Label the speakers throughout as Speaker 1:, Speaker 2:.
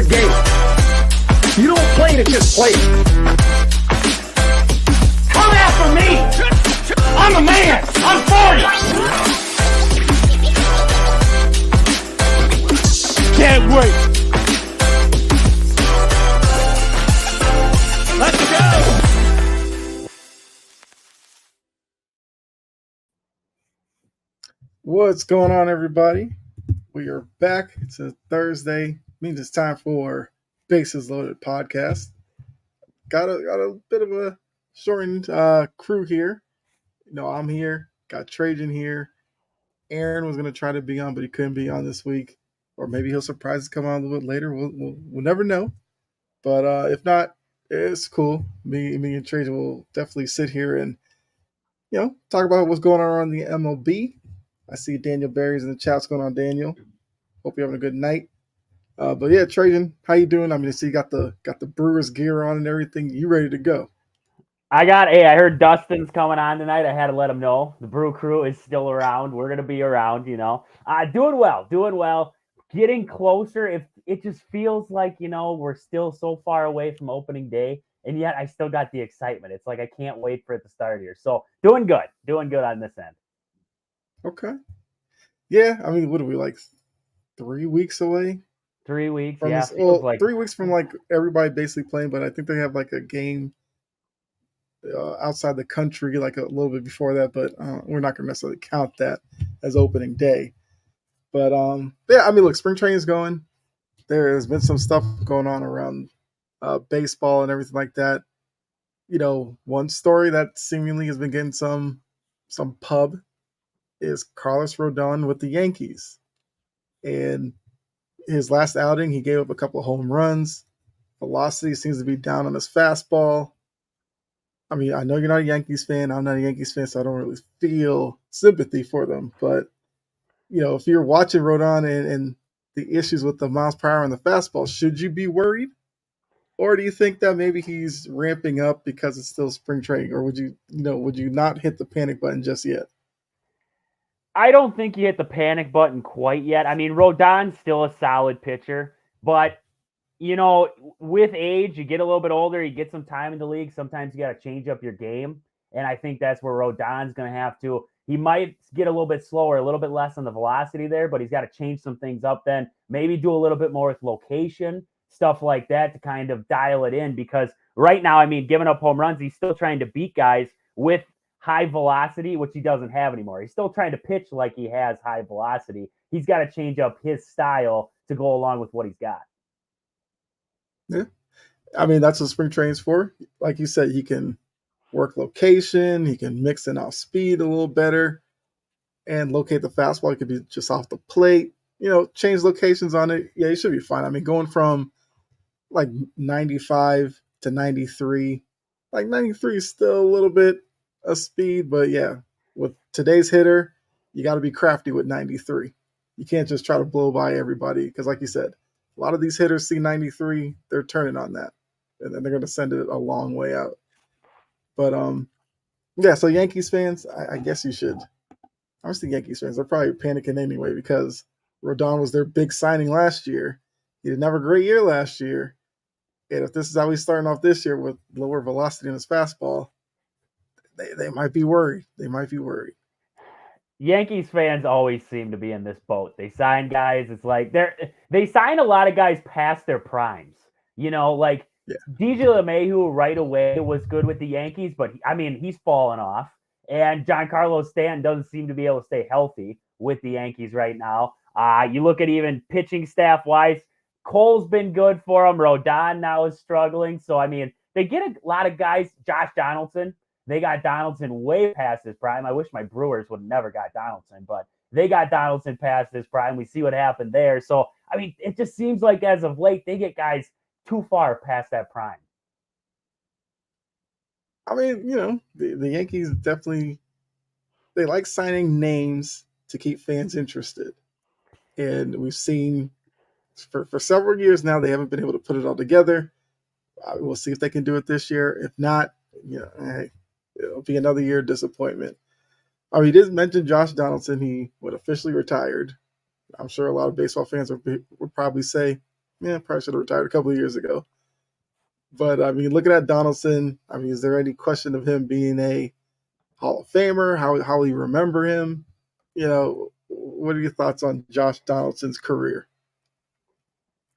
Speaker 1: the game. You don't play to just play. Come after me! I'm a man! I'm 40! Can't wait! Let's go!
Speaker 2: What's going on, everybody? We are back. It's a Thursday. Means it's time for Bases Loaded podcast. Got a bit of a shortened crew here. You know, I'm here. Got Trajan here. Aaron was going to try to be on, but he couldn't be on this week. Or maybe he'll surprise us, come on a little bit later. We'll never know. But if not, it's cool. Me and Trajan will definitely sit here and, you know, talk about what's going on around the MLB. I see Daniel Barry's in the chat. What's going on, Daniel? Hope you're having a good night. But yeah, Trajan, how you doing? I mean, I see you got the Brewers gear on and everything. You ready to go?
Speaker 3: I heard Dustin's coming on tonight. I had to let him know. The Brew Crew is still around. We're going to be around, you know. Doing well. Getting closer. It just feels like, you know, we're still so far away from opening day, and yet I still got the excitement. It's like I can't wait for it to start here. So doing good on this end.
Speaker 2: Okay. Yeah, I mean, what are we, like 3 weeks away?
Speaker 3: 3 weeks,
Speaker 2: from
Speaker 3: yeah.
Speaker 2: this, well, like 3 weeks from like everybody basically playing, but I think they have like a game outside the country like a little bit before that, but we're not going to necessarily count that as opening day. But yeah, I mean, look, spring training is going. There has been some stuff going on around baseball and everything like that. You know, one story that seemingly has been getting some pub is Carlos Rodon with the Yankees. And his last outing, he gave up a couple of home runs. Velocity seems to be down on his fastball. I mean, I know you're not a Yankees fan. I'm not a Yankees fan, so I don't really feel sympathy for them. But, you know, if you're watching Rodon and the issues with the miles per hour and the fastball, should you be worried? Or do you think that maybe he's ramping up because it's still spring training? Or would you not hit the panic button just yet?
Speaker 3: I don't think you hit the panic button quite yet. I mean, Rodon's still a solid pitcher, but, you know, with age, you get a little bit older, you get some time in the league. Sometimes you got to change up your game, and I think that's where Rodon's going to have to. He might get a little bit slower, a little bit less on the velocity there, but he's got to change some things up then, maybe do a little bit more with location, stuff like that to kind of dial it in, because right now, I mean, giving up home runs, he's still trying to beat guys with high velocity, which he doesn't have anymore. He's still trying to pitch like he has high velocity. He's got to change up his style to go along with what he's got.
Speaker 2: Yeah. I mean, that's what spring training's for. Like you said, he can work location, he can mix in off speed a little better and locate the fastball. It could be just off the plate, you know, change locations on it. Yeah, he should be fine. I mean, going from like 95 to 93, like 93 is still a little bit of speed, but yeah, with today's hitter, you got to be crafty with 93. You can't just try to blow by everybody because, like you said, a lot of these hitters see 93, they're turning on that, and then they're going to send it a long way out. But yeah. So Yankees fans, I guess you should. Honestly, Yankees fans, they're probably panicking anyway because Rodon was their big signing last year. He didn't have a great year last year, and if this is how he's starting off this year with lower velocity in his fastball, they might be worried.
Speaker 3: Yankees fans always seem to be in this boat. They sign guys. It's like they sign a lot of guys past their primes. You know, like DJ LeMahieu right away was good with the Yankees, but I mean, he's fallen off. And Giancarlo Stanton doesn't seem to be able to stay healthy with the Yankees right now. You look at even pitching staff wise, Cole's been good for him. Rodon now is struggling. So, I mean, they get a lot of guys. Josh Donaldson. They got Donaldson way past his prime. I wish my Brewers would have never got Donaldson, but they got Donaldson past his prime. We see what happened there. So, I mean, it just seems like as of late, they get guys too far past that prime.
Speaker 2: I mean, you know, the Yankees definitely, they like signing names to keep fans interested. And we've seen for several years now, they haven't been able to put it all together. We'll see if they can do it this year. If not, you know, hey, it'll be another year of disappointment. Oh, he did mention Josh Donaldson. He would officially retired. I'm sure a lot of baseball fans would probably say, Yeah, probably should have retired a couple of years ago. But I mean, looking at Donaldson, I mean, is there any question of him being a Hall of Famer? How will you remember him? What are your thoughts on Josh Donaldson's career?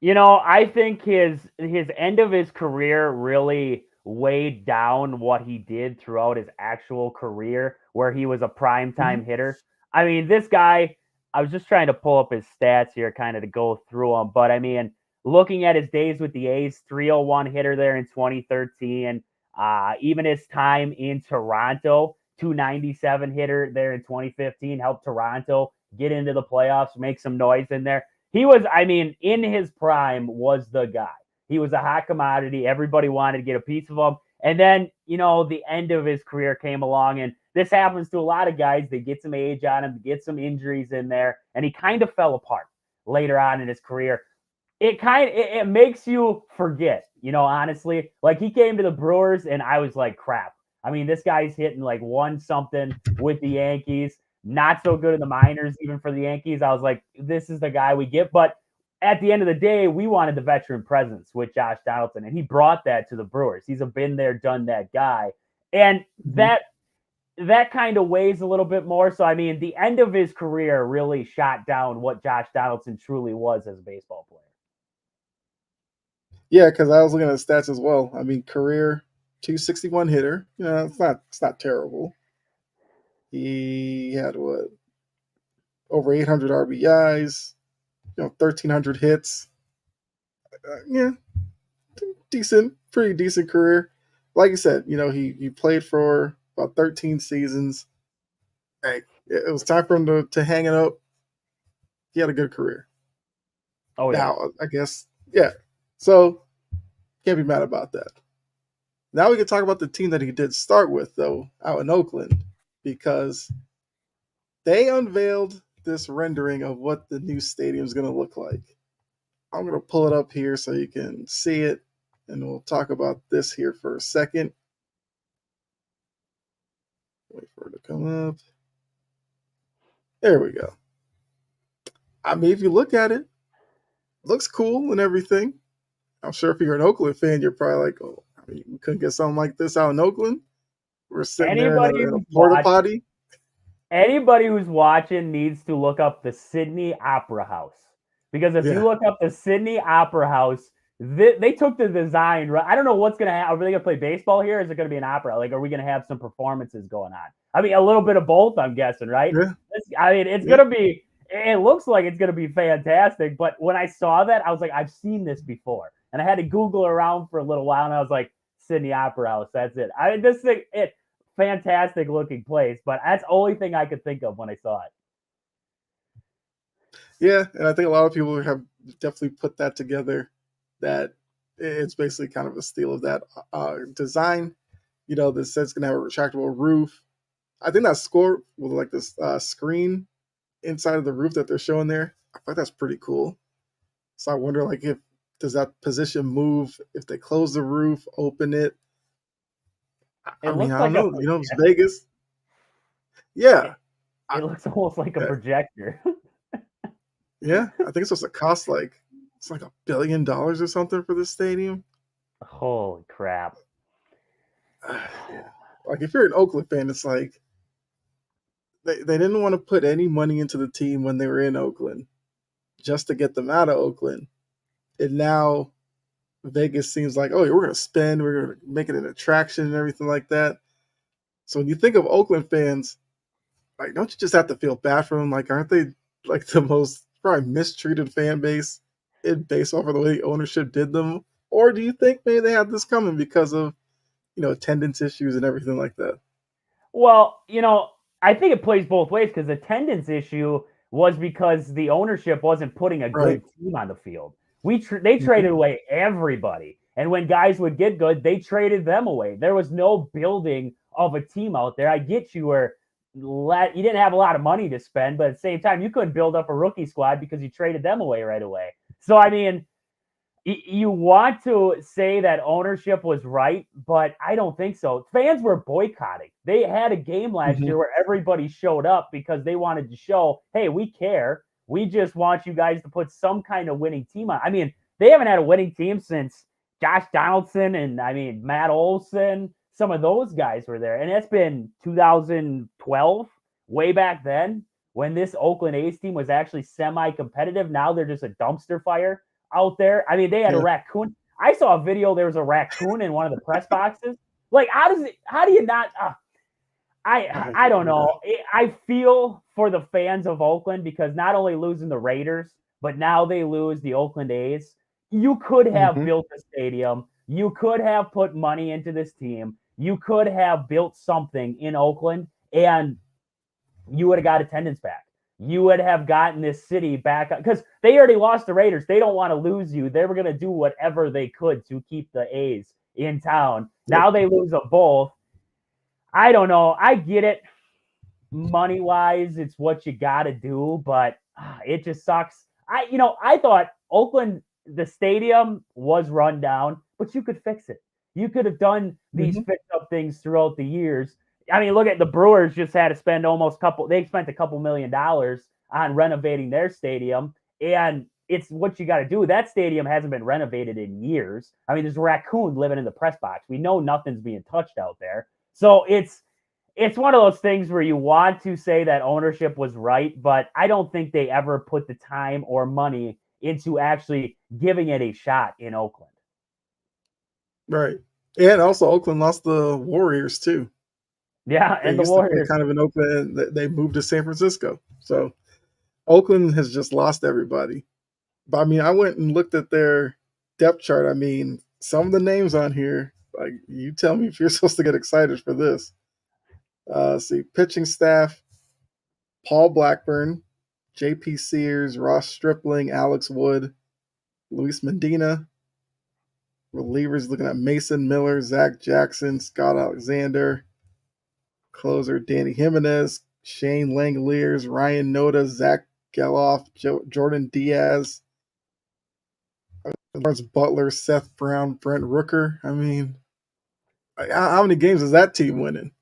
Speaker 3: I think his end of his career really weighed down what he did throughout his actual career, where he was a primetime hitter. I mean, this guy, I was just trying to pull up his stats here kind of to go through them, but I mean, looking at his days with the A's, 301 hitter there in 2013, even his time in Toronto, 297 hitter there in 2015, helped Toronto get into the playoffs, make some noise in there. He was, I mean, in his prime was the guy. He was a hot commodity. Everybody wanted to get a piece of him. And then, the end of his career came along, and this happens to a lot of guys. They get some age on him, get some injuries in there, and he kind of fell apart later on in his career. It makes you forget, honestly. Like, he came to the Brewers, and I was like, crap. I mean, this guy's hitting like 1-something with the Yankees. Not so good in the minors, even for the Yankees. I was like, this is the guy we get. But at the end of the day, we wanted the veteran presence with Josh Donaldson, and he brought that to the Brewers. He's a been there, done that guy. And that kind of weighs a little bit more. So, I mean, the end of his career really shot down what Josh Donaldson truly was as a baseball player.
Speaker 2: Yeah, because I was looking at the stats as well. I mean, career 261 hitter. It's not terrible. He had over 800 RBIs, 1,300 hits. Yeah, pretty decent career. Like you said, he played for about 13 seasons. Hey, it was time for him to hang it up. He had a good career.
Speaker 3: Oh, yeah.
Speaker 2: Now, I guess, yeah. So, can't be mad about that. Now we can talk about the team that he did start with, though, out in Oakland, because they unveiled this rendering of what the new stadium is going to look like. I'm going to pull it up here so you can see it, and we'll talk about this here for a second. Wait for it to come up. There we go. I mean, if you look at it, looks cool and everything. I'm sure if you're an Oakland fan, you're probably like, oh, I mean, we couldn't get something like this out in Oakland. We're sitting there in a porta potty.
Speaker 3: Anybody who's watching needs to look up the Sydney Opera House. Because if you look up the Sydney Opera House, they took the design. I don't know what's going to happen. Are they going to play baseball here? Or is it going to be an opera? Like, are we going to have some performances going on? I mean, a little bit of both, I'm guessing, right?
Speaker 2: Yeah.
Speaker 3: It's going to be, it looks like it's going to be fantastic. But when I saw that, I was like, I've seen this before. And I had to Google around for a little while, and I was like, Sydney Opera House, that's it. This thing, fantastic looking place, but that's the only thing I could think of when I saw it.
Speaker 2: Yeah, and I think a lot of people have definitely put that together, that it's basically kind of a steal of that design. This set's going to have a retractable roof. I think that score with like this screen inside of the roof that they're showing there, I think that's pretty cool. So I wonder, like, does that position move if they close the roof, open it? I don't know. It's Vegas. Yeah.
Speaker 3: It looks almost like a projector.
Speaker 2: Yeah, I think it's supposed to cost like $1 billion or something for this stadium.
Speaker 3: Holy crap.
Speaker 2: Like, if you're an Oakland fan, it's like they didn't want to put any money into the team when they were in Oakland just to get them out of Oakland. And now Vegas seems like, oh, we're going to spend, we're going to make it an attraction and everything like that. So when you think of Oakland fans, like, don't you just have to feel bad for them? Like, aren't they like the most probably mistreated fan base in baseball for the way the ownership did them? Or do you think maybe they had this coming because of, attendance issues and everything like that?
Speaker 3: Well, I think it plays both ways, because attendance issue was because the ownership wasn't putting a good team on the field. They traded away everybody. And when guys would get good, they traded them away. There was no building of a team out there. I get you where you didn't have a lot of money to spend, but at the same time, you couldn't build up a rookie squad because you traded them away right away. So, I mean, you want to say that ownership was right, but I don't think so. Fans were boycotting. They had a game last year where everybody showed up because they wanted to show, hey, we care. We just want you guys to put some kind of winning team on. I mean, they haven't had a winning team since Josh Donaldson and I mean Matt Olson. Some of those guys were there, and it's been 2012, way back then when this Oakland A's team was actually semi-competitive. Now they're just a dumpster fire out there. I mean, they had a raccoon. I saw a video. There was a raccoon in one of the press boxes. Like, how do you not? I don't know. I feel for the fans of Oakland because not only losing the Raiders, but now they lose the Oakland A's. You could have built a stadium. You could have put money into this team. You could have built something in Oakland, and you would have got attendance back. You would have gotten this city back because they already lost the Raiders. They don't want to lose you. They were going to do whatever they could to keep the A's in town. Now they lose them both. I don't know. I get it. Money-wise, it's what you got to do, but it just sucks. I thought Oakland, the stadium was run down, but you could fix it. You could have done these fix-up things throughout the years. I mean, look at the Brewers just had to spend they spent a couple $1 million on renovating their stadium, and it's what you got to do. That stadium hasn't been renovated in years. I mean, there's a raccoon living in the press box. We know nothing's being touched out there. So it's one of those things where you want to say that ownership was right, but I don't think they ever put the time or money into actually giving it a shot in Oakland.
Speaker 2: Right. And also Oakland lost the Warriors too.
Speaker 3: Yeah, and the Warriors
Speaker 2: kind of in Oakland, they moved to San Francisco. So Oakland has just lost everybody. But I mean, I went and looked at their depth chart. I mean, some of the names on here, like, you tell me if you're supposed to get excited for this. See, pitching staff: Paul Blackburn, J.P. Sears, Ross Stripling, Alex Wood, Luis Medina. Relievers looking at Mason Miller, Zach Jackson, Scott Alexander. Closer: Danny Jimenez, Shane Langoliers, Ryan Noda, Zach Geloff, Jordan Diaz, Lawrence Butler, Seth Brown, Brent Rooker. I mean, how many games is that team winning?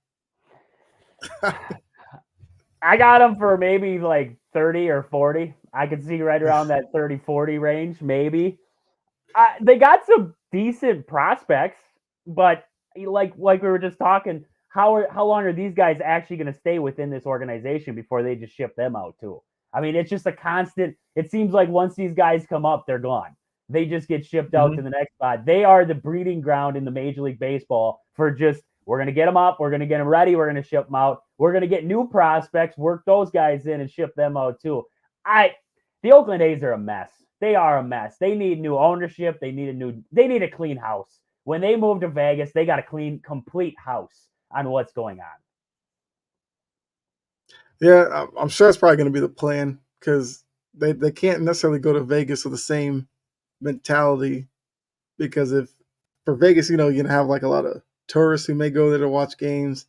Speaker 3: I got them for maybe like 30 or 40. I could see right around that 30-40 range, maybe. They got some decent prospects, but like we were just talking, how long are these guys actually going to stay within this organization before they just ship them out too? I mean, it's just a constant. It seems like once these guys come up, they're gone. They just get shipped out to the next spot. They are the breeding ground in the Major League Baseball for just, we're going to get them up, we're going to get them ready, we're going to ship them out. We're going to get new prospects, work those guys in, and ship them out too. The Oakland A's are a mess. They are a mess. They need new ownership. They need a clean house. When they move to Vegas, they got a clean, complete house on what's going on.
Speaker 2: Yeah, I'm sure it's probably going to be the plan because they can't necessarily go to Vegas with the same mentality, because if for Vegas, you're going to have like a lot of tourists who may go there to watch games.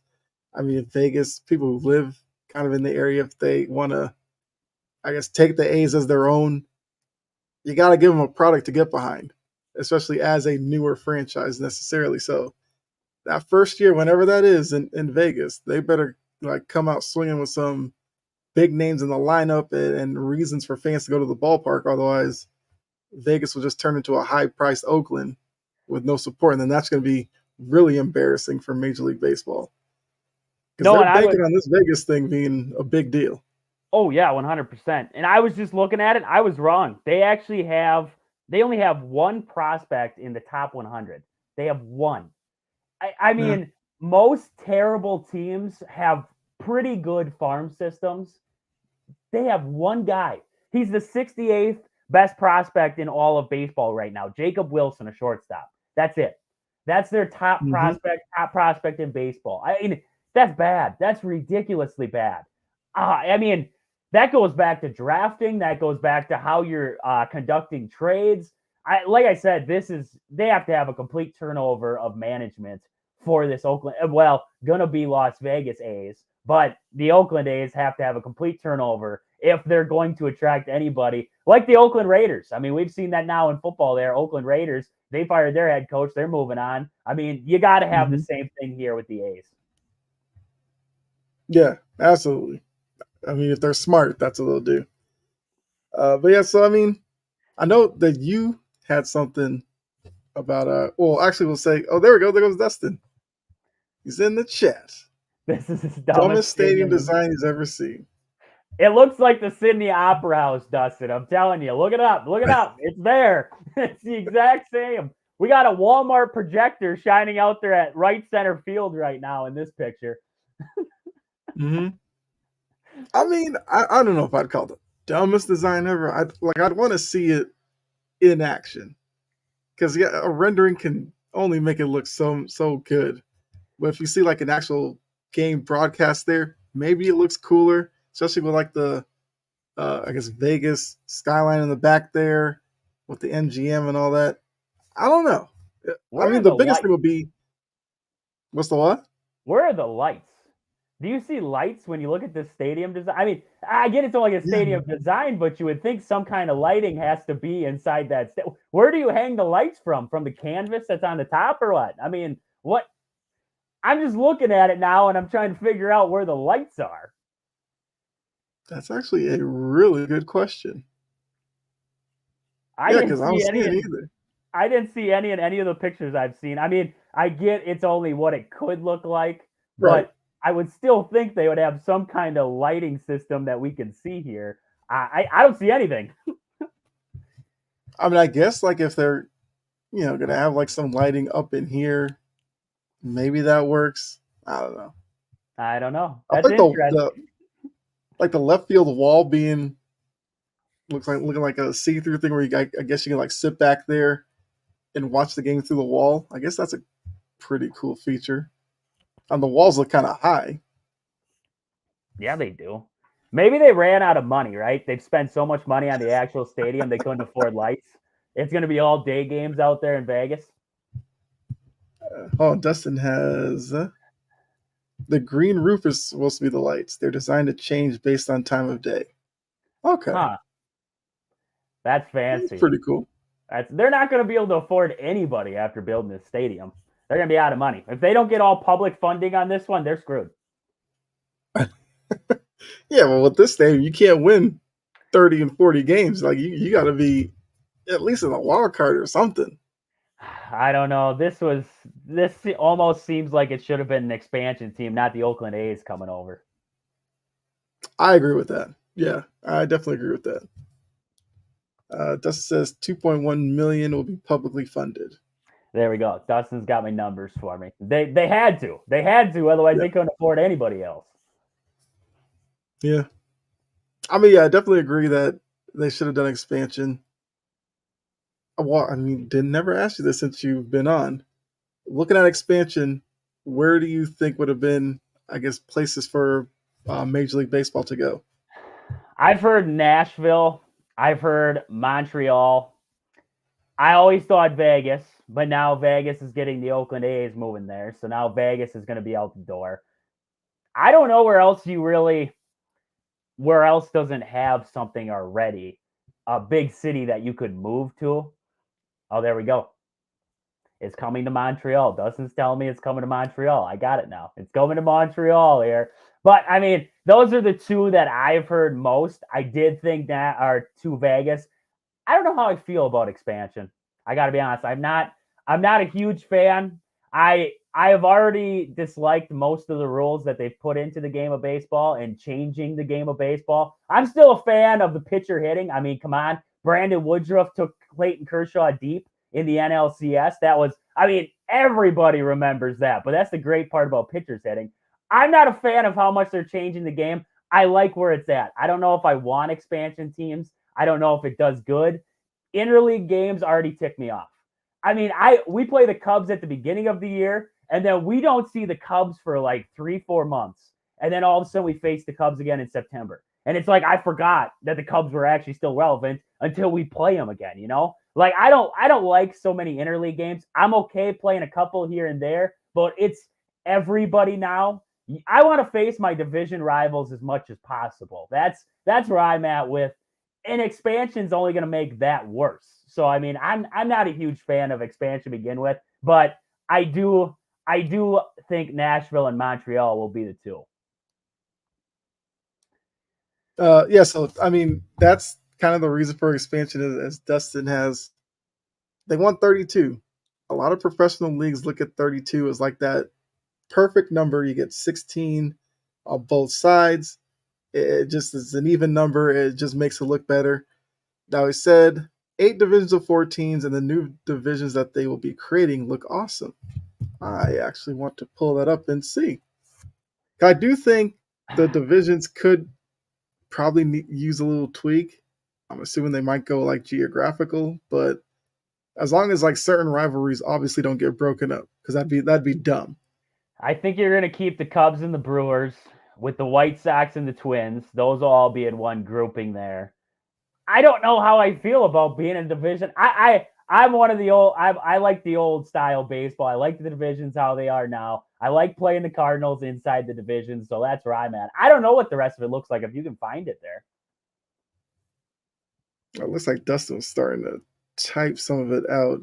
Speaker 2: I mean, in Vegas, people who live kind of in the area, if they want to, I guess, take the A's as their own, you got to give them a product to get behind, especially as a newer franchise necessarily. So that first year, whenever that is in Vegas, they better like come out swinging with some big names in the lineup and reasons for fans to go to the ballpark. Otherwise, Vegas will just turn into a high-priced Oakland with no support, and then that's going to be really embarrassing for Major League Baseball. Because they're banking on this Vegas thing being a big deal.
Speaker 3: Oh, yeah, 100%. And I was just looking at it. I was wrong. They only have one prospect in the top 100. They have one. I mean, most terrible teams have pretty good farm systems. They have one guy. He's the 68th best prospect in all of baseball right now. Jacob Wilson, a shortstop. That's it. That's their top prospect in baseball. I mean, that's bad. That's ridiculously bad. I mean, that goes back to drafting. That goes back to how you're conducting trades. Like I said, they have to have a complete turnover of management for this Oakland. Well, gonna be Las Vegas A's, but the Oakland A's have to have a complete turnover if they're going to attract anybody like the Oakland Raiders. I mean, we've seen that now in football there. Oakland Raiders, they fired their head coach. They're moving on. I mean, you got to have the same thing here with the A's.
Speaker 2: Yeah, absolutely. I mean, if they're smart, that's what they'll do. But yeah, so I mean, I know that you had something about well, actually, we'll say, oh, there we go. There goes Dustin. He's in the chat.
Speaker 3: This is the
Speaker 2: Dumbest stadium
Speaker 3: stadium.
Speaker 2: design he's ever seen.
Speaker 3: It looks like the Sydney Opera House, Dustin. I'm telling you. Look it up. Look it up. It's there. It's the exact same. We got a Walmart projector shining out there at right center field right now in this picture.
Speaker 2: Mm-hmm. I mean, I don't know if I'd call it the dumbest design ever. I'd want to see it in action, because yeah, a rendering can only make it look so good. But if you see like an actual game broadcast there, maybe it looks cooler, especially with like the I guess Vegas skyline in the back there with the MGM and all that. I don't know.
Speaker 3: Where
Speaker 2: I mean,
Speaker 3: are
Speaker 2: the
Speaker 3: the
Speaker 2: biggest thing
Speaker 3: lights?
Speaker 2: would be what's the what?
Speaker 3: Where are the lights? Do you see lights when you look at this stadium design? I mean, I get it's only a stadium design, but you would think some kind of lighting has to be inside that. Where do you hang the lights from? From the canvas that's on the top, or what? I mean, what? I'm just looking at it now, and I'm trying to figure out where the lights are.
Speaker 2: That's actually a really good question. Yeah, because I don't see it either.
Speaker 3: I didn't see any in any of the pictures I've seen. I mean, I get it's only what it could look like,
Speaker 2: Right.
Speaker 3: but I would still think they would have some kind of lighting system that we can see here. I don't see anything.
Speaker 2: I mean, I guess like if they're gonna have like some lighting up in here, maybe that works. I don't know.
Speaker 3: I don't know.
Speaker 2: I
Speaker 3: That's
Speaker 2: think
Speaker 3: interesting.
Speaker 2: the left field wall being looking like a see-through thing where I guess you can like sit back there and watch the game through the wall. I guess that's a pretty cool feature. And the walls look kind of high.
Speaker 3: Yeah, they do. Maybe they ran out of money, right? They've spent so much money on the actual stadium they couldn't afford lights. It's going to be all day games out there in Vegas.
Speaker 2: Dustin has the green roof is supposed to be the lights. They're designed to change based on time of day. Okay.
Speaker 3: Huh. That's fancy.
Speaker 2: That's pretty cool.
Speaker 3: They're not going to be able to afford anybody after building this stadium. They're going to be out of money. If they don't get all public funding on this one, they're screwed.
Speaker 2: Yeah, well, with this stadium, you can't win 30 and 40 games. Like you got to be at least in a wild card or something.
Speaker 3: I don't know. This almost seems like it should have been an expansion team, not the Oakland A's coming over.
Speaker 2: I agree with that. Yeah, I definitely agree with that. Dustin says 2.1 million will be publicly funded.
Speaker 3: There we go. Dustin's got my numbers for me. They had to. They had to. Otherwise, they couldn't afford anybody else.
Speaker 2: Yeah. I mean, yeah, I definitely agree that they should have done expansion. Well, I mean, never asked you this since you've been on. Looking at expansion, where do you think would have been, I guess, places for Major League Baseball to go?
Speaker 3: I've heard Nashville. I've heard Montreal. I always thought Vegas, but now Vegas is getting the Oakland A's moving there. So now Vegas is going to be out the door. I don't know where else doesn't have something already. A big city that you could move to. Oh, there we go. It's coming to Montreal. Dustin's telling me it's coming to Montreal. I got it now. It's coming to Montreal here. But, I mean, those are the two that I've heard most. I did think that are to Vegas. I don't know how I feel about expansion. I got to be honest. I'm not a huge fan. I have already disliked most of the rules that they've put into the game of baseball and changing the game of baseball. I'm still a fan of the pitcher hitting. I mean, come on. Brandon Woodruff took Clayton Kershaw deep in the NLCS. That was, I mean, everybody remembers that. But that's the great part about pitchers hitting. I'm not a fan of how much they're changing the game. I like where it's at. I don't know if I want expansion teams. I don't know if it does good. Interleague games already tick me off. I mean, we play the Cubs at the beginning of the year, and then we don't see the Cubs for like 3-4 months. And then all of a sudden we face the Cubs again in September. And it's like I forgot that the Cubs were actually still relevant until we play them again, you know? Like I don't like so many interleague games. I'm okay playing a couple here and there, but it's everybody now. I want to face my division rivals as much as possible. That's where I'm at with, and expansion's only going to make that worse. So I mean, I'm not a huge fan of expansion to begin with, but I do think Nashville and Montreal will be the two.
Speaker 2: Yeah, so I mean, that's kind of the reason for expansion, as Dustin has They want 32. A lot of professional leagues look at 32 as like that perfect number. You get 16 on both sides. It just is an even number. It just makes it look better. Now, he said 8 divisions of 4 teams and the new divisions that they will be creating look awesome. I actually want to pull that up and see. I do think the divisions could probably use a little tweak. I'm assuming they might go like geographical, but as long as like certain rivalries obviously don't get broken up, because that'd be dumb.
Speaker 3: I think you're going to keep the Cubs and the Brewers with the White Sox and the Twins. Those will all be in one grouping there. I don't know how I feel about being in a division. I'm one of the old. I like the old style baseball. I like the divisions how they are now. I like playing the Cardinals inside the division, so that's where I'm at. I don't know what the rest of it looks like if you can find it there.
Speaker 2: It looks like Dustin was starting to type some of it out.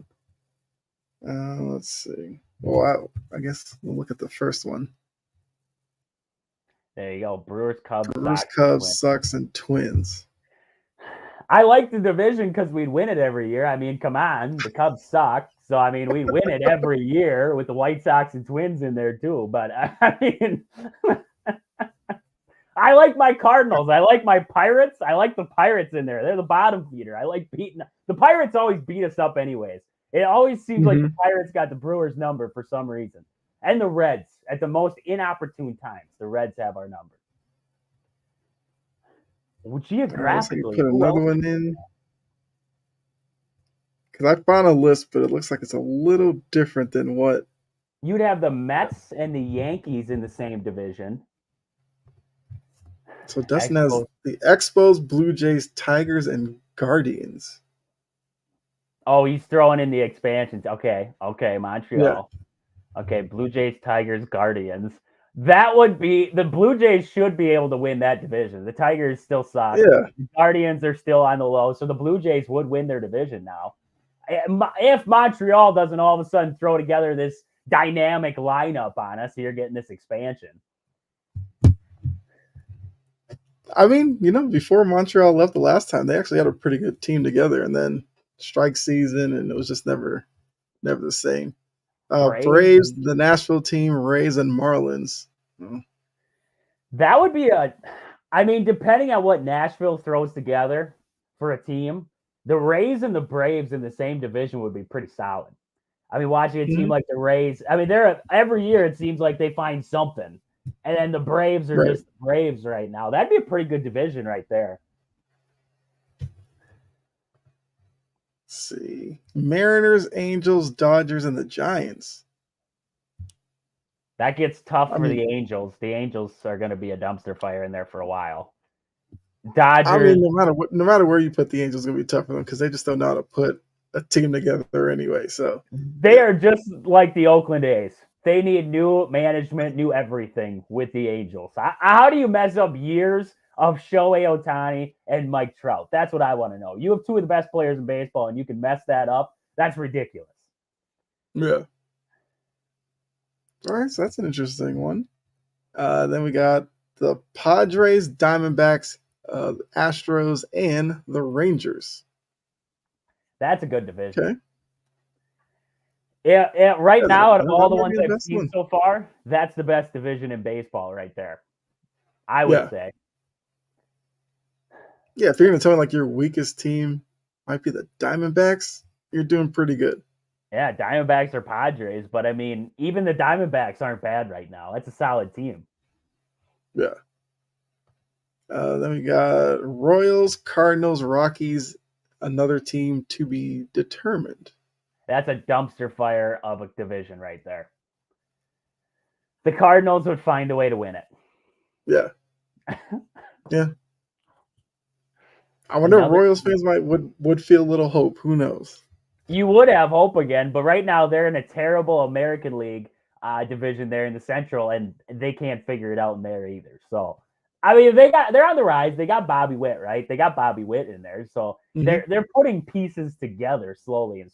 Speaker 2: Let's see. Well, I guess we'll look at the first one.
Speaker 3: There you go. Brewers, Cubs,
Speaker 2: Brewers,
Speaker 3: Sox,
Speaker 2: Cubs,
Speaker 3: Twins.
Speaker 2: Sox, and Twins.
Speaker 3: I like the division because we'd win it every year. I mean, come on, the Cubs suck. So, I mean, we'd win it every year with the White Sox and Twins in there, too. But, I mean, I like my Cardinals. I like my Pirates. I like the Pirates in there. They're the bottom feeder. I like beating – the Pirates always beat us up anyways. It always seems like the Pirates got the Brewers' number for some reason. And the Reds. At the most inopportune times, the Reds have our number. Well, geographically,
Speaker 2: put another one in. Because I found a list, but it looks like it's a little different than what.
Speaker 3: You'd have the Mets and the Yankees in the same division.
Speaker 2: So Dustin has the Expos, Blue Jays, Tigers, and Guardians.
Speaker 3: Oh, he's throwing in the expansions. Okay, Montreal. Yeah. Okay, Blue Jays, Tigers, Guardians. That would be the Blue Jays should be able to win that division. The Tigers still suck.
Speaker 2: Yeah.
Speaker 3: The Guardians are still on the low, so the Blue Jays would win their division now. If Montreal doesn't all of a sudden throw together this dynamic lineup on us, you're getting this expansion.
Speaker 2: I mean, before Montreal left the last time, they actually had a pretty good team together, and then strike season, and it was just never the same. Braves, the Nashville team, Rays, and Marlins.
Speaker 3: That would be depending on what Nashville throws together for a team, the Rays and the Braves in the same division would be pretty solid. I mean, watching a team like the Rays, I mean, every year it seems like they find something. And then the Braves are just Braves right now. That'd be a pretty good division right there.
Speaker 2: See. Mariners, Angels, Dodgers, and the Giants.
Speaker 3: That gets tough for the Angels. The Angels are going to be a dumpster fire in there for a while. Dodgers.
Speaker 2: I mean, no matter where you put the Angels, it's going to be tough for them because they just don't know how to put a team together anyway. So
Speaker 3: they are just like the Oakland A's. They need new management, new everything with the Angels. How do you mess up years of Shohei Ohtani and Mike Trout? That's what I want to know. You have two of the best players in baseball, and you can mess that up. That's ridiculous.
Speaker 2: Yeah. All right, so that's an interesting one. Then we got the Padres, Diamondbacks, Astros, and the Rangers.
Speaker 3: That's a good division.
Speaker 2: Okay.
Speaker 3: Yeah. Right now, out of all the ones I've seen so far, that's the best division in baseball right there. I would say.
Speaker 2: Yeah, if you're going to tell me like your weakest team might be the Diamondbacks, you're doing pretty good.
Speaker 3: Yeah, Diamondbacks or Padres, but I mean, even the Diamondbacks aren't bad right now. That's a solid team.
Speaker 2: Yeah. Then we got Royals, Cardinals, Rockies, another team to be determined.
Speaker 3: That's a dumpster fire of a division right there. The Cardinals would find a way to win it.
Speaker 2: Yeah. Yeah. I wonder if Royals fans would feel a little hope. Who knows?
Speaker 3: You would have hope again, but right now they're in a terrible American League division there in the Central, and they can't figure it out in there either. So, I mean, they're on the rise. They got Bobby Witt, right? They got Bobby Witt in there, so they're putting pieces together slowly.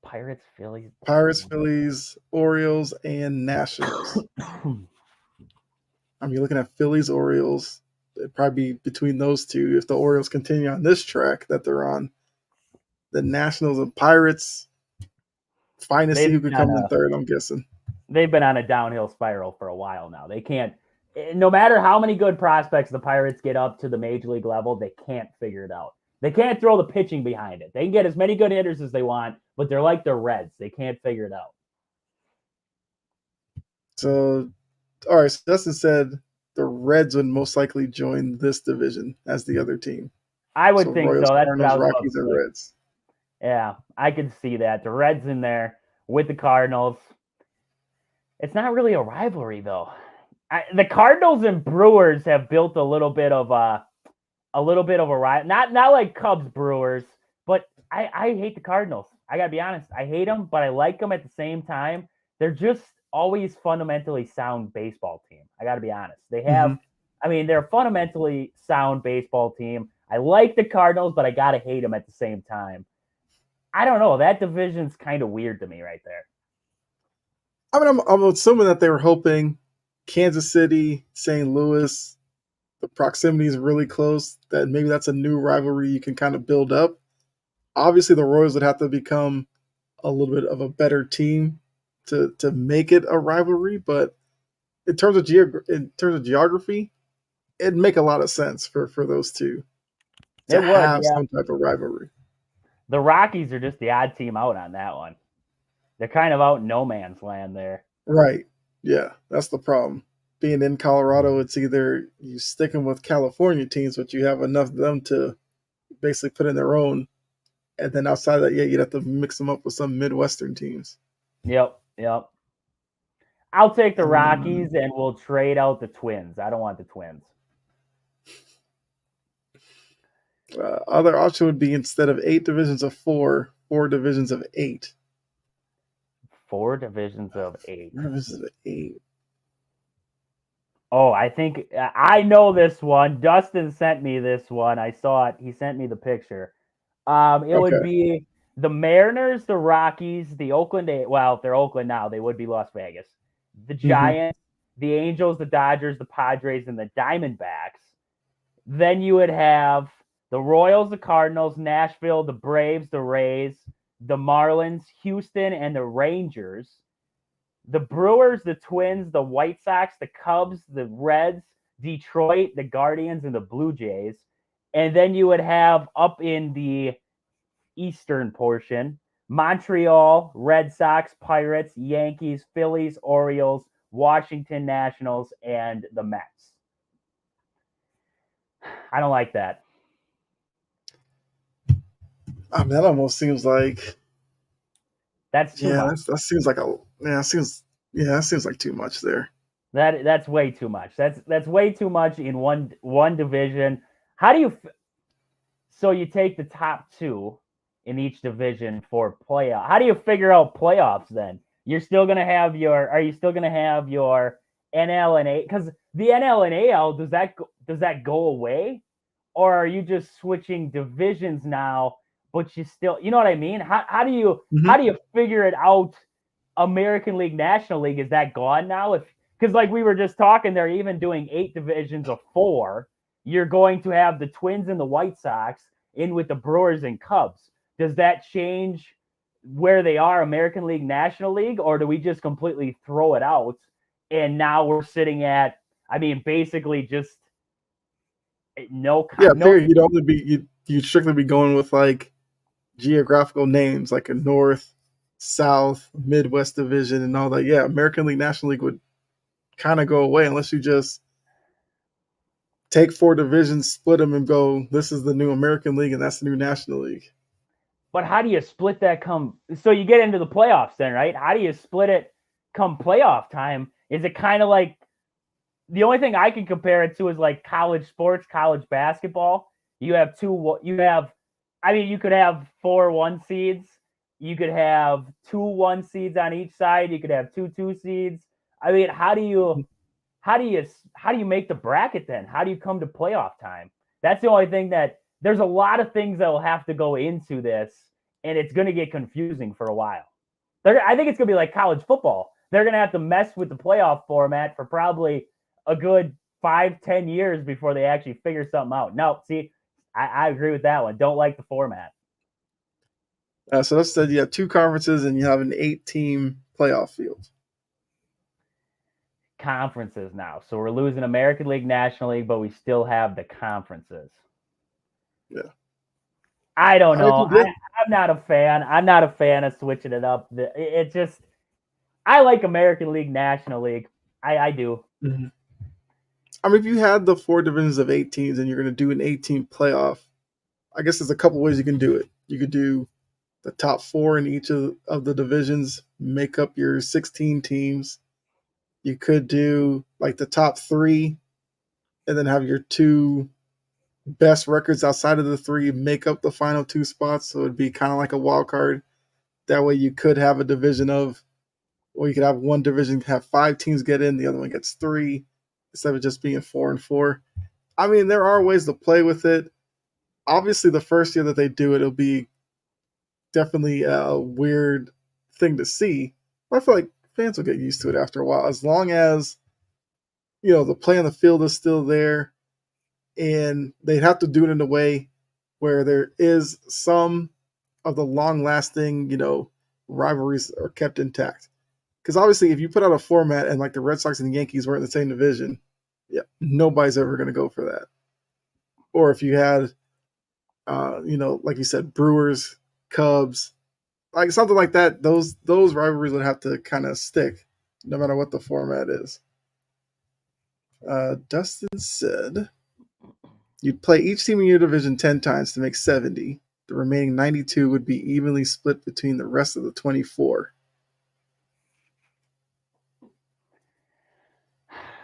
Speaker 3: Pirates, Phillies,
Speaker 2: Orioles, and Nationals. I'm looking at Phillies, Orioles, it'd probably be between those two if the Orioles continue on this track that they're on. The Nationals and Pirates, fine to see who could come in third, I'm guessing.
Speaker 3: They've been on a downhill spiral for a while now. They can't, no matter how many good prospects the Pirates get up to the major league level, they can't figure it out. They can't throw the pitching behind it. They can get as many good hitters as they want, but they're like the Reds. They can't figure it out.
Speaker 2: So, all right, so Dustin said the Reds would most likely join this division as the other team.
Speaker 3: I would think
Speaker 2: Royals,
Speaker 3: so. That's
Speaker 2: Cardinals,
Speaker 3: what I was
Speaker 2: Rockies, and Reds.
Speaker 3: Yeah, I could see that. The Reds in there with the Cardinals. It's not really a rivalry, though. The Cardinals and Brewers have built a little bit of a rival. Not like Cubs Brewers, but I hate the Cardinals. I gotta be honest. I hate them, but I like them at the same time. They're just always fundamentally sound baseball team. I gotta be honest. They have, they're a fundamentally sound baseball team. I like the Cardinals, but I gotta hate them at the same time. I don't know. That division's kind of weird to me right there.
Speaker 2: I mean, I'm assuming that they were hoping Kansas City, St. Louis, the proximity is really close, that maybe that's a new rivalry you can kind of build up. Obviously, the Royals would have to become a little bit of a better team to make it a rivalry, but in terms of geography, it'd make a lot of sense for those two to have some type of rivalry.
Speaker 3: The Rockies are just the odd team out on that one. They're kind of out in no man's land there.
Speaker 2: Right. Yeah, that's the problem. Being in Colorado, it's either you sticking with California teams, but you have enough of them to basically put in their own. And then outside of that, you'd have to mix them up with some Midwestern teams.
Speaker 3: Yep. I'll take the Rockies and we'll trade out the Twins. I don't want the Twins.
Speaker 2: Other option would be instead of 8 divisions of 4 divisions of 8.
Speaker 3: 4 divisions of 8.
Speaker 2: Divisions of 8.
Speaker 3: Oh, I think I know this one. Dustin sent me this one. I saw it. He sent me the picture. It would be the Mariners, the Rockies, the Oakland. Well, if they're Oakland now, they would be Las Vegas. The Giants, the Angels, the Dodgers, the Padres, and the Diamondbacks. Then you would have the Royals, the Cardinals, Nashville, the Braves, the Rays, the Marlins, Houston, and the Rangers. The Brewers, the Twins, the White Sox, the Cubs, the Reds, Detroit, the Guardians, and the Blue Jays. And then you would have up in the eastern portion, Montreal, Red Sox, Pirates, Yankees, Phillies, Orioles, Washington Nationals, and the Mets. I don't like that.
Speaker 2: I mean, that almost seems like
Speaker 3: that's too much.
Speaker 2: That seems like that seems like too much there.
Speaker 3: That's way too much. That's way too much in one division. How do you? So you take the top 2 in each division for playoff. How do you figure out playoffs then? You're still gonna have your. Are you still gonna have your NL and A? Because the NL and AL does that go away, or are you just switching divisions now? But you still, you know what I mean? How do you figure it out? American League, National League, is that gone now? Because like we were just talking, they're even doing 8 divisions of 4. You're going to have the Twins and the White Sox in with the Brewers and Cubs. Does that change where they are, American League, National League, or do we just completely throw it out? And now we're sitting at, basically just no.
Speaker 2: Yeah, you'd strictly be going with like geographical names, like a North, South, Midwest division, and all that. Yeah, American League, National League would kind of go away unless you just take 4 divisions, split them, and go, this is the new American League and that's the new National League.
Speaker 3: But how do you split that so you get into the playoffs then, right? How do you split it come playoff time? Is it kind of like, the only thing I can compare it to is like college sports, college basketball. You could have 4 1 seeds. You could have 2 1 seeds on each side. You could have 2 2 seeds. How do you make the bracket then? How do you come to playoff time? That's the only thing that there's a lot of things that will have to go into this, and it's going to get confusing for a while. I think it's going to be like college football. They're going to have to mess with the playoff format for probably a good 5-10 years before they actually figure something out. No, see, I agree with that one. Don't like the format.
Speaker 2: So let's say you have 2 conferences and you have an 8-team playoff field.
Speaker 3: Conferences now. So we're losing American League, National League, but we still have the conferences.
Speaker 2: Yeah.
Speaker 3: I don't know. I'm not a fan. I'm not a fan of switching it up. It just, I like American League, National League. I do.
Speaker 2: Mm-hmm. I mean, if you had the 4 divisions of 8 teams and you're going to do an 8-team playoff, I guess there's a couple ways you can do it. You could do the top 4 in each of the divisions, make up your 16 teams. You could do like the top 3 and then have your 2 best records outside of the 3 make up the final 2 spots. So it'd be kind of like a wild card. That way you could have a division of, or you could have one division have 5 teams get in, the other one gets 3, instead of just being 4 and 4. I mean, there are ways to play with it. Obviously, the first year that they do it, it'll be definitely a weird thing to see. But I feel like fans will get used to it after a while, as long as the play on the field is still there, and they'd have to do it in a way where there is some of the long-lasting, rivalries are kept intact. Because obviously, if you put out a format and like the Red Sox and the Yankees were in the same division, yeah, nobody's ever going to go for that. Or if you had, like you said, Brewers, Cubs, like something like that, those rivalries would have to kind of stick, no matter what the format is. Dustin said, you'd play each team in your division 10 times to make 70. The remaining 92 would be evenly split between the rest of the 24.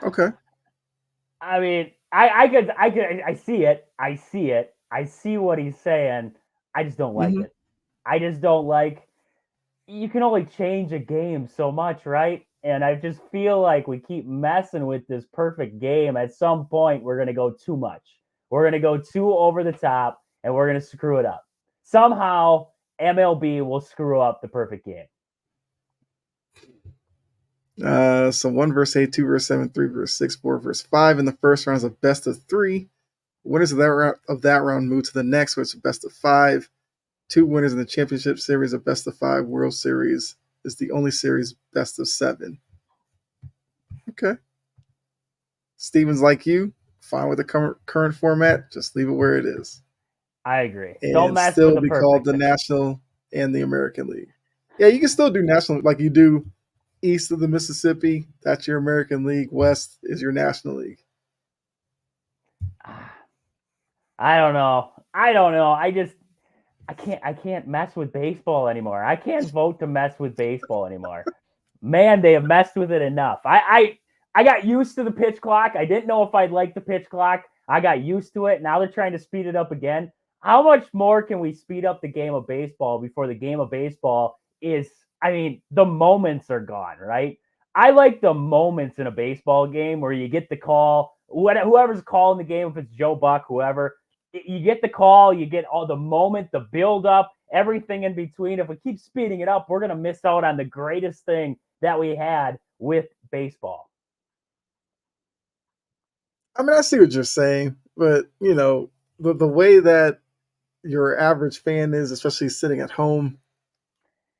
Speaker 2: Okay.
Speaker 3: I mean, I see it. I see what he's saying. I just don't like it. I just don't like, you can only change a game so much, right? And I just feel like we keep messing with this perfect game. At some point, we're going to go too much. We're going to go too over the top, and we're going to screw it up. Somehow, MLB will screw up the perfect game.
Speaker 2: So 1 versus 8, 2 versus 7, 3 versus 6, 4 versus 5 in the first round is a best of 3. Winners of that round move to the next, which is best of 5. 2 winners in the championship series, a best of 5. World Series is the only series best of 7. Okay. Steven's like you, fine with the current format. Just leave it where it is.
Speaker 3: I agree.
Speaker 2: And
Speaker 3: don't mess
Speaker 2: still
Speaker 3: with the
Speaker 2: be
Speaker 3: perfect
Speaker 2: called the National and the American League. Yeah, you can still do National, like you do east of the Mississippi. That's your American League. West is your National League.
Speaker 3: I don't know. I can't mess with baseball anymore. I can't vote to mess with baseball anymore. Man, they have messed with it enough. I got used to the pitch clock. I didn't know if I'd like the pitch clock. I got used to it. Now they're trying to speed it up again. How much more can we speed up the game of baseball before the game of baseball is, the moments are gone, right? I like the moments in a baseball game where you get the call, whoever's calling the game, if it's Joe Buck, whoever, you get the call, you get all the moment, the build up, everything in between. If we keep speeding it up, we're going to miss out on the greatest thing that we had with baseball.
Speaker 2: I see what you're saying, but the way that your average fan is, especially sitting at home,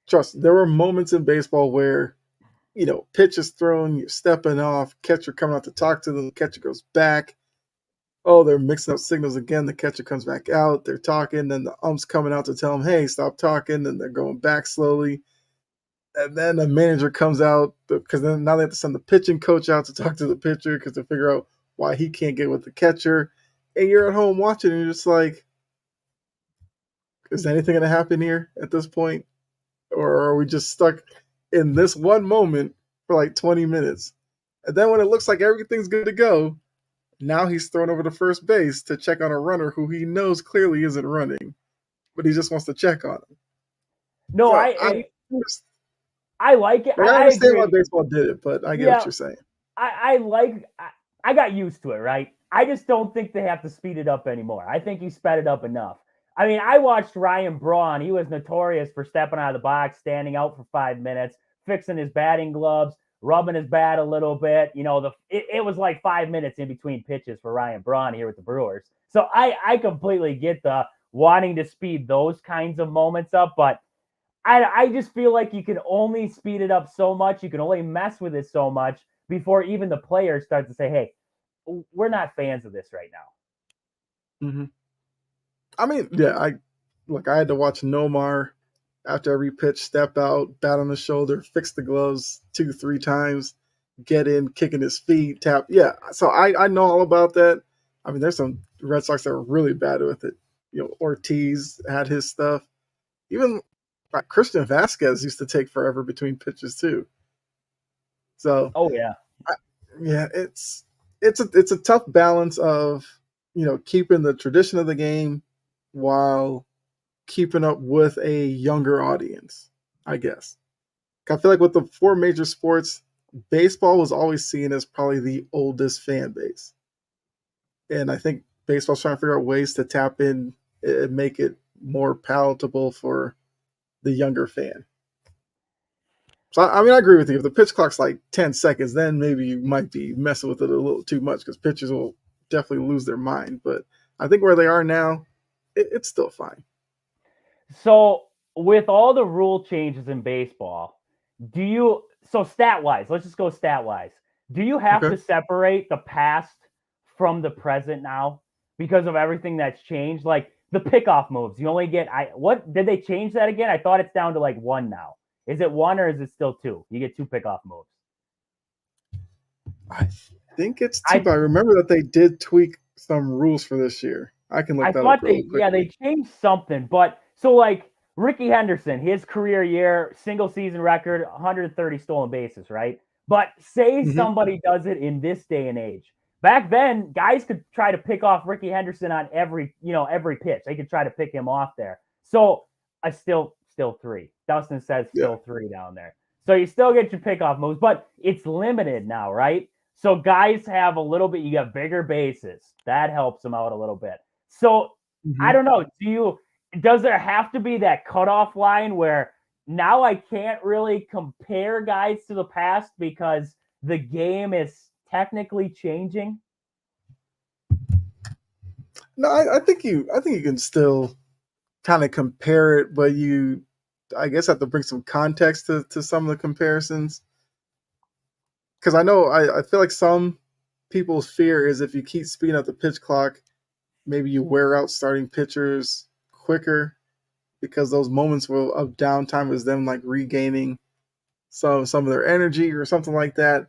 Speaker 2: trust, there were moments in baseball where, pitch is thrown, you're stepping off, catcher coming out to talk to them, the catcher goes back. Oh, they're mixing up signals again. The catcher comes back out. They're talking. Then the ump's coming out to tell them, hey, stop talking. Then they're going back slowly. And then the manager comes out because then now they have to send the pitching coach out to talk to the pitcher because to figure out why he can't get with the catcher. And you're at home watching and you're just like, is anything going to happen here at this point? Or are we just stuck in this one moment for like 20 minutes? And then when it looks like everything's good to go, now he's thrown over to first base to check on a runner who he knows clearly isn't running, but he just wants to check on him.
Speaker 3: No,
Speaker 2: so
Speaker 3: I like it.
Speaker 2: I understand why baseball did it, but I get what you're saying.
Speaker 3: I got used to it, right? I just don't think they have to speed it up anymore. I think he sped it up enough. I watched Ryan Braun. He was notorious for stepping out of the box, standing out for 5 minutes, fixing his batting gloves, rubbing his bat a little bit. It was like 5 minutes in between pitches for Ryan Braun here with the Brewers. So I completely get the wanting to speed those kinds of moments up, but I just feel like you can only speed it up so much. You can only mess with it so much before even the players start to say, hey, we're not fans of this right now.
Speaker 2: Mm-hmm. I mean, yeah, I had to watch Nomar after every pitch, step out, bat on the shoulder, fix the gloves 2-3 times, get in, kicking his feet, tap. Yeah, so I know all about that. I mean, there's some Red Sox that are really bad with it. Ortiz had his stuff. Even Christian Vasquez used to take forever between pitches too. So,
Speaker 3: oh yeah,
Speaker 2: it's a tough balance of keeping the tradition of the game while keeping up with a younger audience, I guess. I feel like with the 4 major sports, baseball was always seen as probably the oldest fan base. And I think baseball's trying to figure out ways to tap in and make it more palatable for the younger fan. So, I mean, I agree with you. If the pitch clock's like 10 seconds, then maybe you might be messing with it a little too much because pitchers will definitely lose their mind. But I think where they are now, it's still fine.
Speaker 3: So with all the rule changes in baseball, stat-wise, let's just go stat-wise. Do you have to separate the past from the present now because of everything that's changed? Like the pickoff moves, you only get what did they change that again? I thought it's down to like 1 now. Is it 1 or is it still 2? You get 2 pickoff moves.
Speaker 2: I think it's 2, but I remember that they did tweak some rules for this year. I can look that up really quick.
Speaker 3: Yeah, they changed something, but so like Ricky Henderson, his career year, single season record, 130 stolen bases, right? But say somebody does it in this day and age. Back then, guys could try to pick off Ricky Henderson on every pitch. They could try to pick him off there. So I still 3. Dustin says still 3 down there. So you still get your pickoff moves, but it's limited now, right? So guys have a little bit, you got bigger bases. That helps them out a little bit. So I don't know. Does there have to be that cutoff line where now I can't really compare guys to the past because the game is technically changing?
Speaker 2: No, I think you can still kind of compare it, but you, I guess, have to bring some context to some of the comparisons. Because I know, I feel like some people's fear is if you keep speeding up the pitch clock, maybe you wear out starting pitchers quicker because those moments of downtime is them like regaining some of their energy or something like that.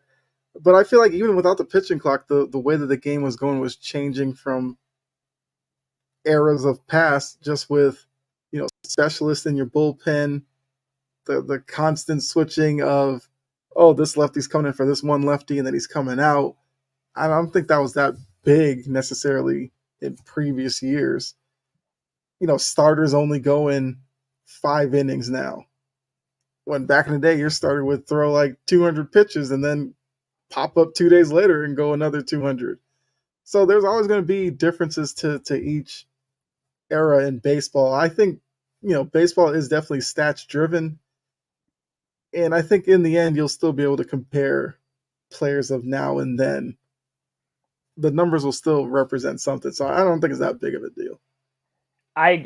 Speaker 2: But I feel like even without the pitching clock, the way that the game was going was changing from eras of past, just with specialists in your bullpen, the constant switching of, oh, this lefty's coming in for this one lefty and then he's coming out. I don't think that was that big necessarily in previous years. Starters only go in 5 innings now. When back in the day, your starter would throw like 200 pitches and then pop up 2 days later and go another 200. So there's always going to be differences to each era in baseball. I think, baseball is definitely stats driven. And I think in the end, you'll still be able to compare players of now and then. The numbers will still represent something. So I don't think it's that big of a deal.
Speaker 3: I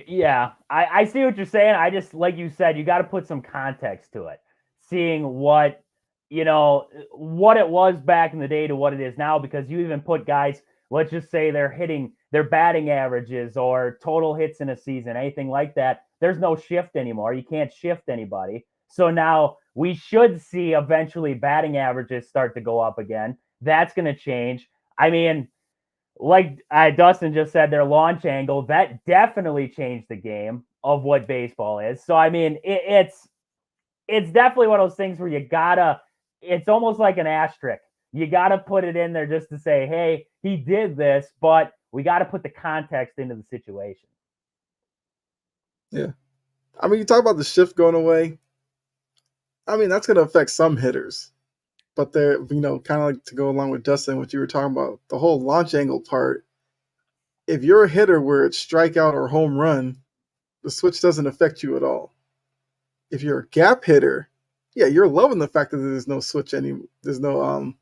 Speaker 3: see what you're saying. I just, like you said, you got to put some context to it. Seeing what it was back in the day to what it is now, because you even put guys, let's just say their batting averages or total hits in a season, anything like that. There's no shift anymore. You can't shift anybody. So now we should see eventually batting averages start to go up again. That's going to change. I mean, like Dustin just said, their launch angle, that definitely changed the game of what baseball is. So, I mean, it's definitely one of those things where it's almost like an asterisk. You got to put it in there just to say, hey, he did this, but we got to put the context into the situation.
Speaker 2: Yeah. I mean, you talk about the shift going away. I mean, that's going to affect some hitters. But they're, kind of like to go along with Dustin, what you were talking about, the whole launch angle part. If you're a hitter where it's strikeout or home run, the switch doesn't affect you at all. If you're a gap hitter, you're loving the fact that there's no switch there's no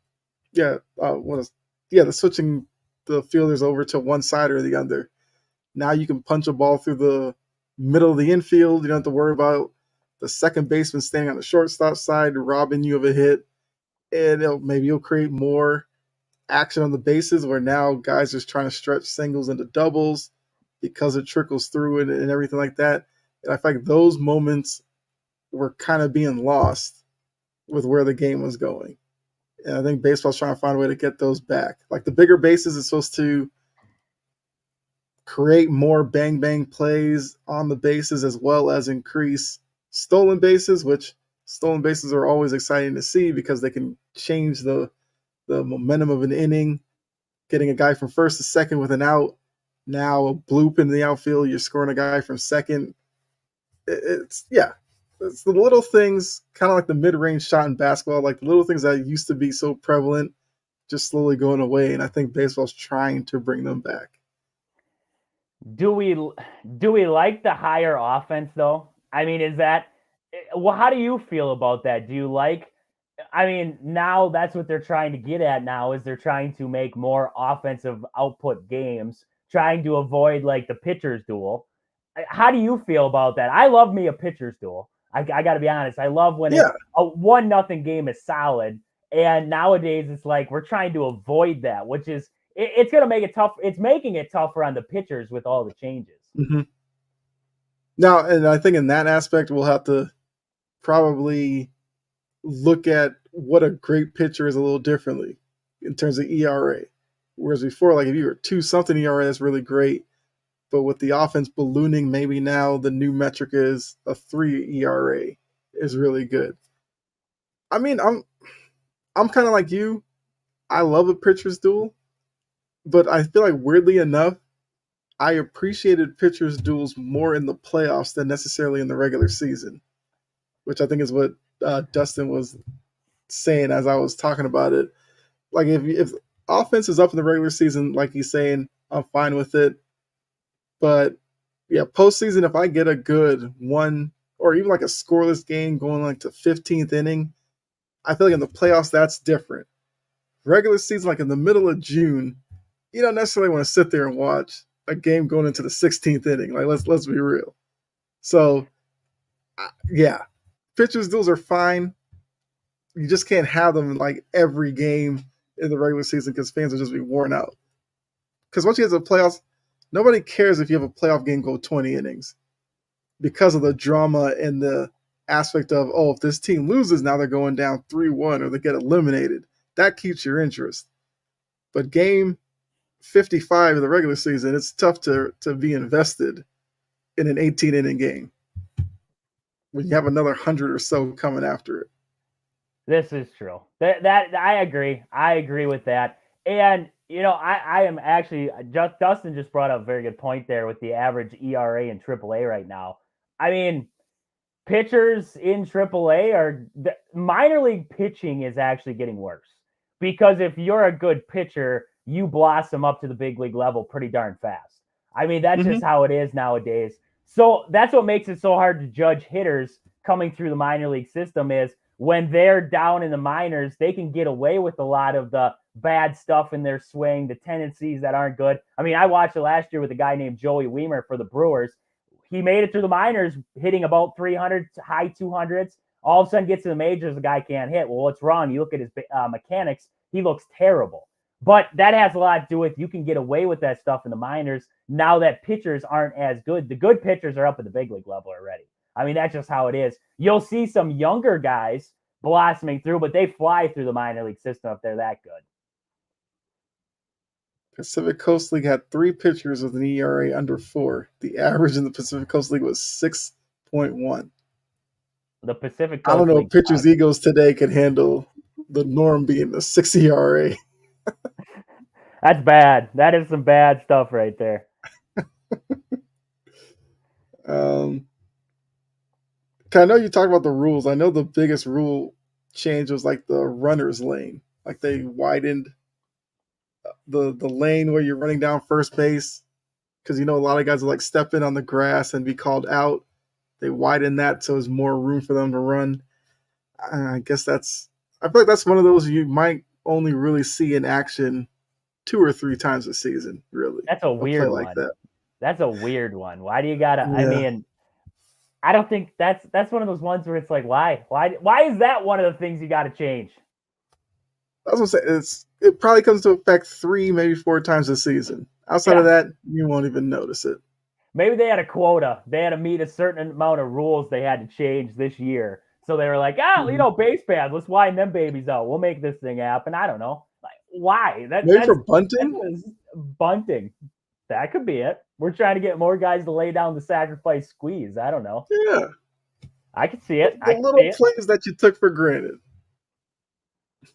Speaker 2: yeah, what is yeah, the switching the fielders over to one side or the other. Now you can punch a ball through the middle of the infield. You don't have to worry about the second baseman standing on the shortstop side robbing you of a hit. And maybe you'll create more action on the bases where now guys are trying to stretch singles into doubles because it trickles through and everything like that. And I feel like those moments were kind of being lost with where the game was going. And I think baseball's trying to find a way to get those back. Like the bigger bases is supposed to create more bang bang plays on the bases as well as increase stolen bases, which stolen bases are always exciting to see because they can change the momentum of an inning. Getting a guy from first to second with an out, now a bloop in the outfield, you're scoring a guy from second. It's the little things, kind of like the mid-range shot in basketball, like the little things that used to be so prevalent, just slowly going away. And I think baseball's trying to bring them back.
Speaker 3: Do we like the higher offense though? I mean, is that well? How do you feel about that? Do you like? I mean, now that's what they're trying to get at. Now is they're trying to make more offensive output games, trying to avoid like the pitcher's duel. How do you feel about that? I love me a pitcher's duel. I got to be honest. I love when a 1-0 game is solid. And nowadays it's like we're trying to avoid that, which is it's going to make it tough. It's making it tougher on the pitchers with all the changes.
Speaker 2: Mm-hmm. Now, and I think in that aspect, we'll have to probably look at what a great pitcher is a little differently in terms of ERA. Whereas before, like if you were 2-something ERA, that's really great. But with the offense ballooning, maybe now the new metric is a 3 ERA is really good. I mean, I'm kind of like you. I love a pitcher's duel, but I feel like weirdly enough, I appreciated pitcher's duels more in the playoffs than necessarily in the regular season, which I think is what Dustin was saying as I was talking about it. Like if offense is up in the regular season, like he's saying, I'm fine with it. But yeah, postseason, if I get a good one or even like a scoreless game going like to 15th inning, I feel like in the playoffs, that's different. Regular season, like in the middle of June, you don't necessarily want to sit there and watch a game going into the 16th inning. Like, let's be real. So, yeah, pitchers' duels are fine. You just can't have them in like every game in the regular season because fans will just be worn out. Because once you get to the playoffs, nobody cares if you have a playoff game go 20 innings because of the drama and the aspect of, oh, if this team loses, now they're going down 3-1 or they get eliminated. That keeps your interest. But game 55 of the regular season, it's tough to be invested in an 18-inning game when you have another 100 or so coming after it.
Speaker 3: This is true. That I agree. I agree with that. And you know, I am actually Dustin just brought up a very good point there with the average ERA in AAA right now. I mean, pitchers in AAA are minor league pitching is actually getting worse because if you're a good pitcher, you blossom up to the big league level pretty darn fast. I mean, that's just how it is nowadays. So that's what makes it so hard to judge hitters coming through the minor league system is when they're down in the minors, they can get away with a lot of the bad stuff in their swing, the tendencies that aren't good. I mean, I watched it last year with a guy named Joey Wiemer for the Brewers. He made it through the minors hitting about 300, high 200s. All of a sudden gets to the majors, the guy can't hit. Well, what's wrong? You look at his mechanics, he looks terrible. But that has a lot to do with you can get away with that stuff in the minors now that pitchers aren't as good. The good pitchers are up at the big league level already. I mean, that's just how it is. You'll see some younger guys blossoming through, but they fly through the minor league system if they're that good.
Speaker 2: Pacific Coast League had 3 pitchers with an ERA under 4. The average in the Pacific Coast League was 6.1.
Speaker 3: The Pacific Coast
Speaker 2: I don't know
Speaker 3: League
Speaker 2: if pitchers' egos today could handle the norm being a 6 ERA.
Speaker 3: That's bad. That is some bad stuff right there.
Speaker 2: I know you talked about the rules. I know the biggest rule change was like the runner's lane. Like they widened the lane where you're running down first base because you know a lot of guys will like step in on the grass and be called out. They widened that so there's more room for them to run. I guess I feel like that's one of those you might only really see in action 2 or 3 times a season. Really,
Speaker 3: That's a
Speaker 2: a play
Speaker 3: weird
Speaker 2: like
Speaker 3: one.
Speaker 2: that.
Speaker 3: That's a weird one. Why do you gotta? I
Speaker 2: Yeah,
Speaker 3: mean, I don't think that's one of those ones where it's like, why is that one of the things you got to change?
Speaker 2: that's what I'm saying. It probably comes to effect 3, maybe 4 times a season. Outside of
Speaker 3: Yeah,
Speaker 2: that, you won't even notice it.
Speaker 3: maybe they had a quota. They had to meet a certain amount of rules they had to change this year. So they were like,
Speaker 2: Mhm.
Speaker 3: base pads, let's widen them babies out. We'll make this thing happen. I don't know. Like, why?
Speaker 2: Maybe for
Speaker 3: That's
Speaker 2: bunting.
Speaker 3: bunting. That could be it. We're trying to get more guys to lay down the sacrifice squeeze. I don't know.
Speaker 2: Yeah,
Speaker 3: I can see it.
Speaker 2: the
Speaker 3: I can see
Speaker 2: little
Speaker 3: it.
Speaker 2: plays that you took for granted.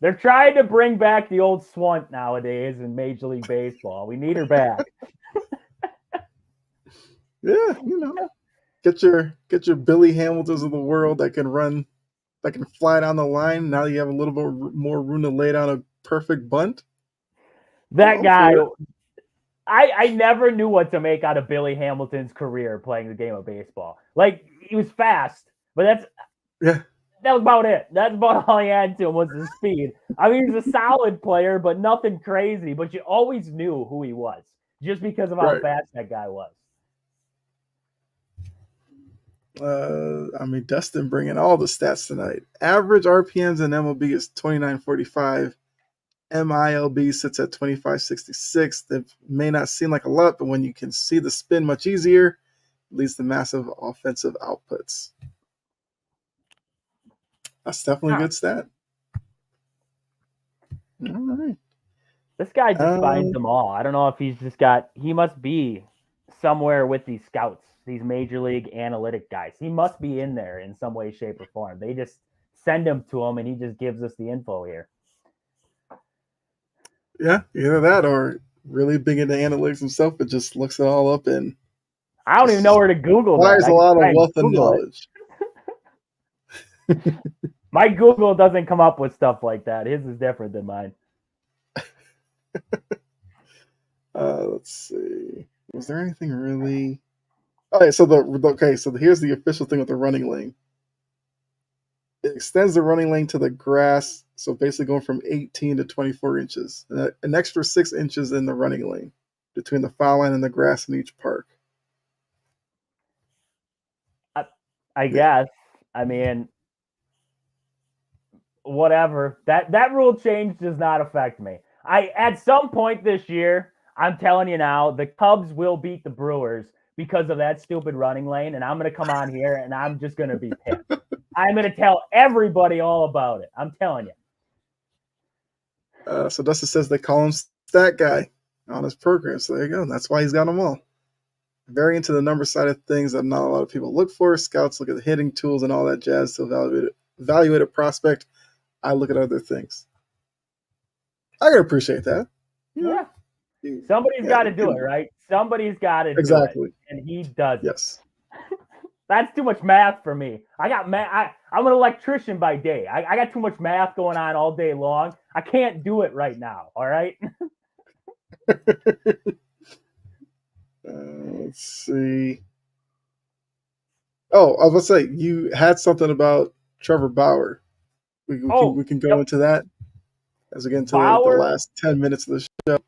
Speaker 3: They're trying to bring back the old Swant nowadays in Major League Baseball. We need her back.
Speaker 2: Yeah, get your Billy Hamiltons of the world that can fly down the line. Now you have a little bit more room to lay down a perfect bunt.
Speaker 3: That
Speaker 2: I'm
Speaker 3: guy,
Speaker 2: for it.
Speaker 3: I never knew what to make out of Billy Hamilton's career playing the game of baseball. Like, he was fast, but
Speaker 2: Yeah,
Speaker 3: that was about it. That's about all he had to him was his speed. I mean, he's a solid player, but nothing crazy. But you always knew who he was just because of how
Speaker 2: right.
Speaker 3: fast that guy was.
Speaker 2: I mean, Dustin bringing all the stats tonight. Average RPMs in MLB is 2945. MILB sits at 2566. That may not seem like a lot, but when you can see the spin much easier, leads to massive offensive outputs. That's definitely a
Speaker 3: Huh.
Speaker 2: good stat. All right.
Speaker 3: This guy just finds
Speaker 2: Um,
Speaker 3: them all. I don't know if he must be somewhere with these scouts, these major league analytic guys. He must be in there in some way, shape, or form. They just send him to him and he just gives us the info here.
Speaker 2: yeah, either that or really big into analytics himself, but just looks it all up and
Speaker 3: I don't even know
Speaker 2: just
Speaker 3: where to Google that.
Speaker 2: acquires
Speaker 3: I
Speaker 2: a
Speaker 3: can
Speaker 2: lot of
Speaker 3: try and
Speaker 2: wealth and
Speaker 3: Google it.
Speaker 2: knowledge.
Speaker 3: My Google doesn't come up with stuff like that. His is different than mine.
Speaker 2: Let's see. Was there anything really? So here's the official thing with the running lane. It extends the running lane to the grass, so basically going from 18 to 24 inches, an extra 6 inches in the running lane between the foul line and the grass in each park.
Speaker 3: I
Speaker 2: Yeah,
Speaker 3: guess. I mean, whatever. That rule change does not affect me. At some point this year, I'm telling you now, the Cubs will beat the Brewers because of that stupid running lane, and I'm gonna come on here and I'm just gonna be pissed. I'm gonna tell everybody all about it. I'm telling you.
Speaker 2: So Dustin says they call him stat guy on his program. So there you go. That's why he's got them all. Very into the number side of things that not a lot of people look for. Scouts look at the hitting tools and all that jazz to evaluate a prospect. I look at other things. I can appreciate that. You know,
Speaker 3: Yeah. Somebody's got to do it, right? Somebody's got to do
Speaker 2: exactly.
Speaker 3: it, and he does it.
Speaker 2: Yes.
Speaker 3: That's too much math for me. I got math. I'm an electrician by day. I got too much math going on all day long. I can't do it right now. All right.
Speaker 2: Let's see. Oh, I was going to say you had something about Trevor Bauer. We can go
Speaker 3: yep.
Speaker 2: into that as we get into the
Speaker 3: Bauer.
Speaker 2: last 10 minutes of the show.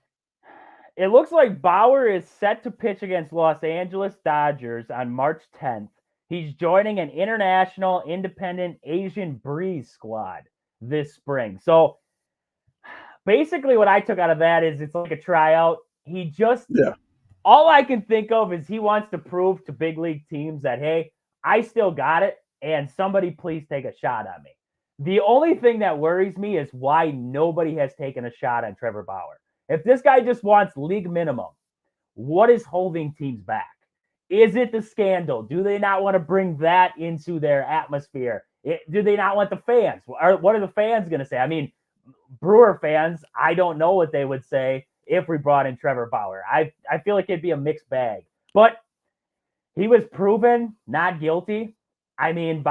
Speaker 3: It looks like Bauer is set to pitch against Los Angeles Dodgers on March 10th. He's joining an international independent Asian Breeze squad this spring. So basically what I took out of that is it's like a tryout. He just all I can think of is he wants to prove to big league teams that, hey, I still got it, and somebody please take a shot on me. The only thing that worries me is why nobody has taken a shot on Trevor Bauer. If this guy just wants league minimum, what is holding teams back? Is it the scandal? Do they not want to bring that into their atmosphere? Do they not want the fans? What are the fans going to say? I mean, Brewer fans, I don't know what they would say if we brought in Trevor Bauer. I feel like it'd be a mixed bag. But he was proven not guilty. I mean,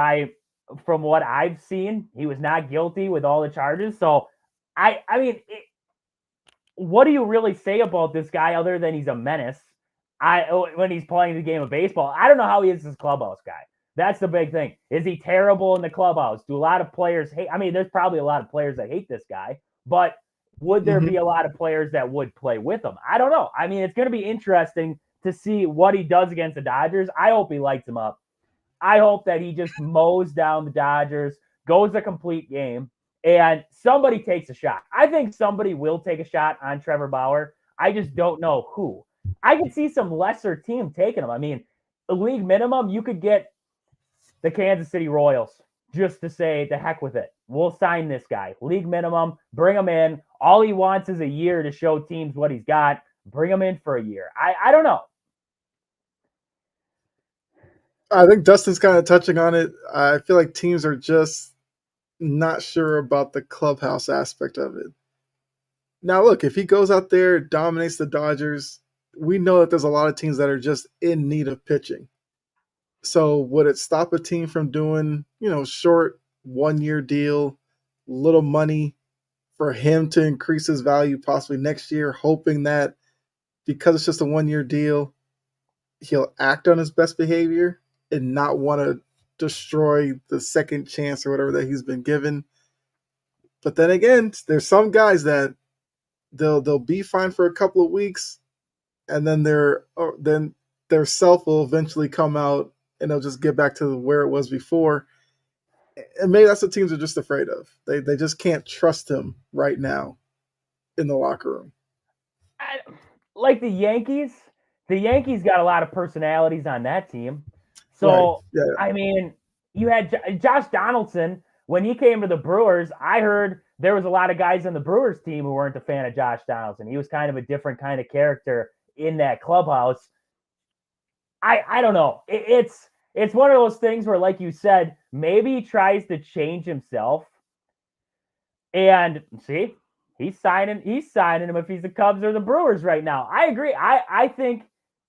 Speaker 3: from what I've seen, he was not guilty with all the charges. So, what do you really say about this guy other than he's a menace? When he's playing the game of baseball, I don't know how he is this clubhouse guy. That's the big thing. Is he terrible in the clubhouse? Do a lot of players hate? I mean, there's probably a lot of players that hate this guy, but would there be a lot of players that would play with him? I don't know. I mean, it's going to be interesting to see what he does against the Dodgers. I hope he lights them up. I hope that he just mows down the Dodgers, goes a complete game, and somebody takes a shot. I think somebody will take a shot on Trevor Bauer. I just don't know who. I could see some lesser team taking him. I mean, the league minimum, you could get the Kansas City Royals just to say, the heck with it. We'll sign this guy. League minimum, bring him in. All he wants is a year to show teams what he's got. Bring him in for a year. I don't know.
Speaker 2: I think Dustin's kind of touching on it. I feel like teams are just not sure about the clubhouse aspect of it. Now, look, if he goes out there, dominates the Dodgers, we know that there's a lot of teams that are just in need of pitching. So would it stop a team from doing, short 1-year deal, little money for him to increase his value possibly next year, hoping that because it's just a 1-year deal, he'll act on his best behavior and not want to destroy the second chance or whatever that he's been given. But then again, there's some guys that they'll be fine for a couple of weeks, and then their self will eventually come out, and they'll just get back to where it was before. And maybe that's what teams are just afraid of. They just can't trust him right now in the locker room.
Speaker 3: Like the Yankees got a lot of personalities on that team. So, right. Yeah. I mean, you had Josh Donaldson. When he came to the Brewers, I heard there was a lot of guys on the Brewers team who weren't a fan of Josh Donaldson. He was kind of a different kind of character in that clubhouse. I don't know. It's one of those things where, like you said, maybe he tries to change himself. And see, he's signing him if he's the Cubs or the Brewers right now. I agree. I think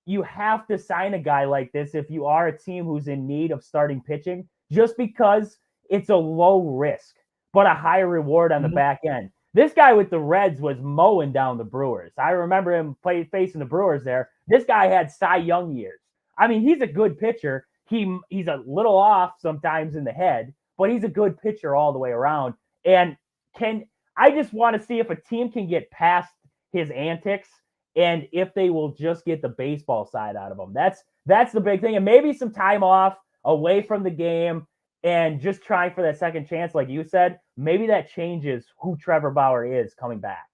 Speaker 3: you have to sign a guy like this if you are a team who's in need of starting pitching, just because it's a low risk, but a high reward on the back end. This guy with the Reds was mowing down the Brewers. I remember him facing the Brewers there. This guy had Cy Young years. I mean, he's a good pitcher. He's a little off sometimes in the head, but he's a good pitcher all the way around. And I just want to see if a team can get past his antics and if they will just get the baseball side out of him. That's the big thing. And maybe some time off away from the game and just trying for that second chance, like you said, maybe that changes who Trevor Bauer is coming back.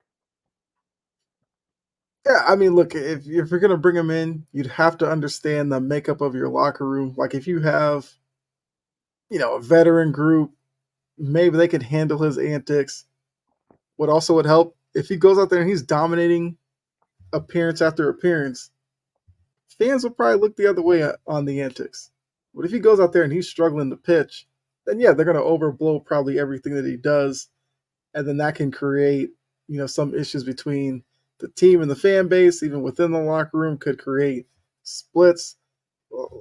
Speaker 2: Yeah, I mean, look, if you're going to bring him in, you'd have to understand the makeup of your locker room. Like if you have, a veteran group, maybe they could handle his antics. What also would help, if he goes out there and he's dominating appearance after appearance, fans will probably look the other way on the antics. But if he goes out there and he's struggling to pitch, then yeah, they're going to overblow probably everything that he does. And then that can create, some issues between the team and the fan base, even within the locker room, could create splits.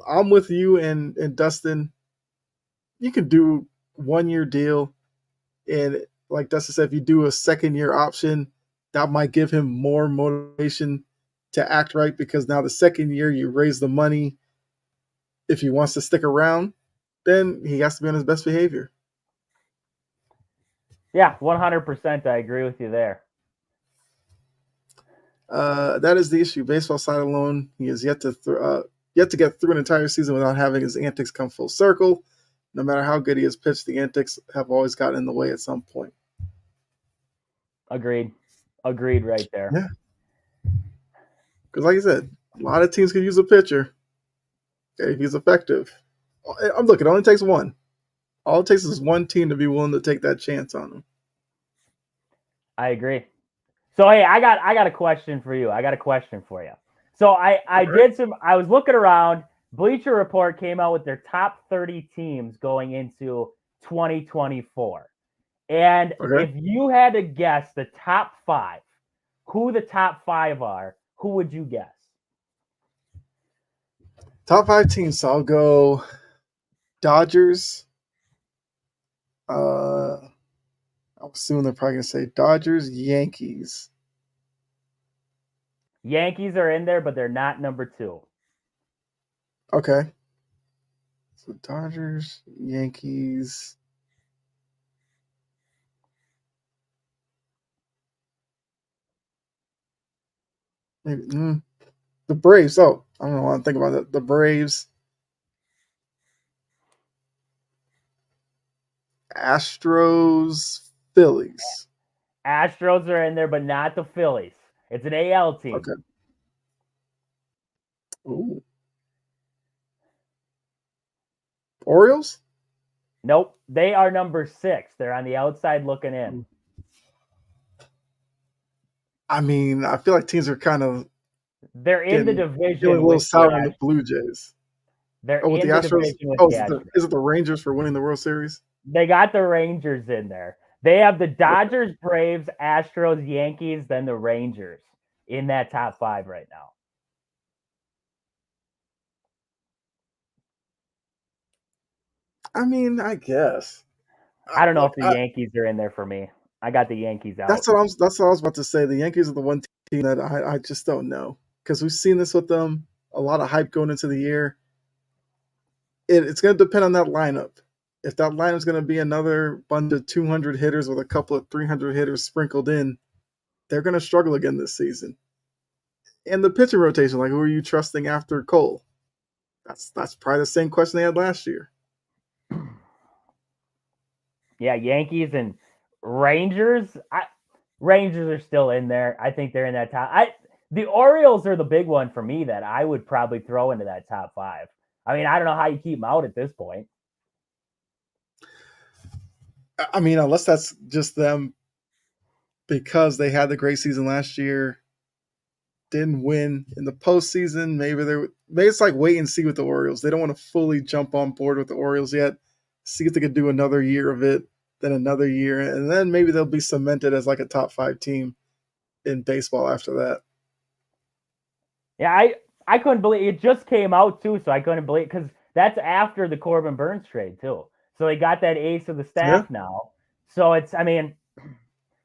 Speaker 2: I'm with you and Dustin. You can do 1-year deal. And like Dustin said, if you do a second-year option, that might give him more motivation to act right, because now the second year you raise the money. If he wants to stick around, then he has to be on his best behavior.
Speaker 3: Yeah, 100%. I agree with you there.
Speaker 2: That is the issue. Baseball side alone, he has yet to get through an entire season without having his antics come full circle. No matter how good he has pitched, the antics have always gotten in the way at some point.
Speaker 3: Agreed right there.
Speaker 2: Yeah. Because like I said, a lot of teams could use a pitcher. Okay, if he's effective. Look, it only takes one. All it takes is one team to be willing to take that chance on him.
Speaker 3: I agree. So hey, I got a question for you. I got a question for you. So I was looking around. Bleacher Report came out with their top 30 teams going into 2024. And if you had to guess the top 5, who the top 5 are, who would you guess?
Speaker 2: Top 5 teams. So I'll go Dodgers. I'm assuming they're probably going to say Dodgers, Yankees.
Speaker 3: Yankees are in there, but they're not number 2.
Speaker 2: Okay. So Dodgers, Yankees. Maybe, the Braves. Oh, I don't know what I'm thinking about that. The Braves, Astros, Phillies.
Speaker 3: Astros are in there, but not the Phillies. It's an AL team.
Speaker 2: Okay. Ooh. Orioles?
Speaker 3: Nope. They are number 6. They're on the outside looking in.
Speaker 2: I mean, I feel like teams are kind of
Speaker 3: They're in the division.
Speaker 2: feeling a little sour on the Blue Jays.
Speaker 3: They're
Speaker 2: with
Speaker 3: in
Speaker 2: the
Speaker 3: the
Speaker 2: Astros.
Speaker 3: division with
Speaker 2: Oh,
Speaker 3: the Astros.
Speaker 2: is it the Rangers for winning the World Series?
Speaker 3: They got the Rangers in there. They have the Dodgers, Braves, Astros, Yankees, then the Rangers in that top 5 right now.
Speaker 2: I mean, I guess.
Speaker 3: I don't know if the Yankees are in there for me. I got the Yankees out.
Speaker 2: That's what I was about to say. The Yankees are the one team that I just don't know, because we've seen this with them. A lot of hype going into the year. It's going to depend on that lineup. If that lineup's going to be another bunch of 200 hitters with a couple of 300 hitters sprinkled in, they're going to struggle again this season. And the pitching rotation, like, who are you trusting after Cole? That's probably the same question they had last year.
Speaker 3: Yeah, Yankees and Rangers. Rangers are still in there. I think they're in that top. The Orioles are the big one for me that I would probably throw into that top 5. I mean, I don't know how you keep them out at this point.
Speaker 2: I mean, unless that's just them because they had the great season last year, didn't win in the postseason. Maybe it's like wait and see with the Orioles. They don't want to fully jump on board with the Orioles yet. See if they could do another year of it, then another year, and then maybe they'll be cemented as like a top 5 team in baseball after that.
Speaker 3: Yeah, I couldn't believe it just came out too, so I couldn't believe because that's after the Corbin Burnes trade too. So they got that ace of the staff now. So I mean,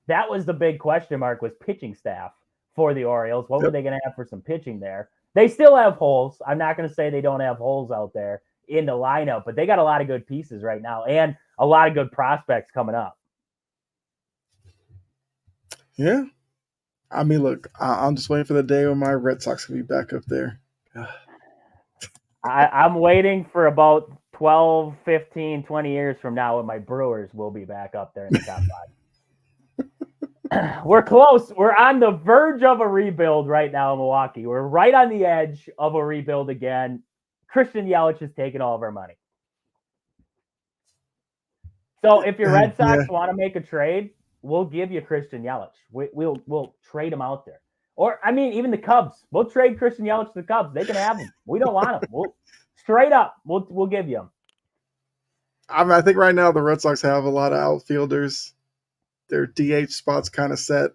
Speaker 3: that was the big question mark was pitching staff for the Orioles. What were they going to have for some pitching there? They still have holes. I'm not going to say they don't have holes out there in the lineup, but they got a lot of good pieces right now and a lot of good prospects coming up.
Speaker 2: Yeah. I mean, look, I'm just waiting for the day when my Red Sox can be back up there.
Speaker 3: I'm waiting for about 12, 15, 20 years from now when my Brewers will be back up there in the top 5. We're close. We're on the verge of a rebuild right now in Milwaukee. We're right on the edge of a rebuild again. Christian Yelich has taken all of our money. So if your Red Sox want to make a trade, we'll give you Christian Yelich. We'll trade him out there. Or, I mean, even the Cubs. We'll trade Christian Yelich to the Cubs. They can have him. We don't want him. Straight up, we'll give you him.
Speaker 2: I mean, I think right now the Red Sox have a lot of outfielders. Their DH spot's kind of set.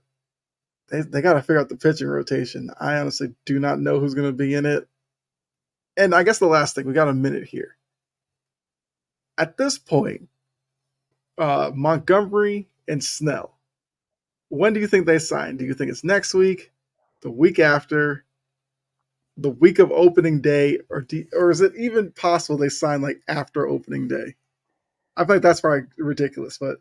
Speaker 2: They got to figure out the pitching rotation. I honestly do not know who's going to be in it. And I guess the last thing, we got a minute here. At this point, Montgomery and Snell, when do you think they sign? Do you think it's next week, the week after, the week of opening day, or is it even possible they sign like after opening day? I think that's probably ridiculous, but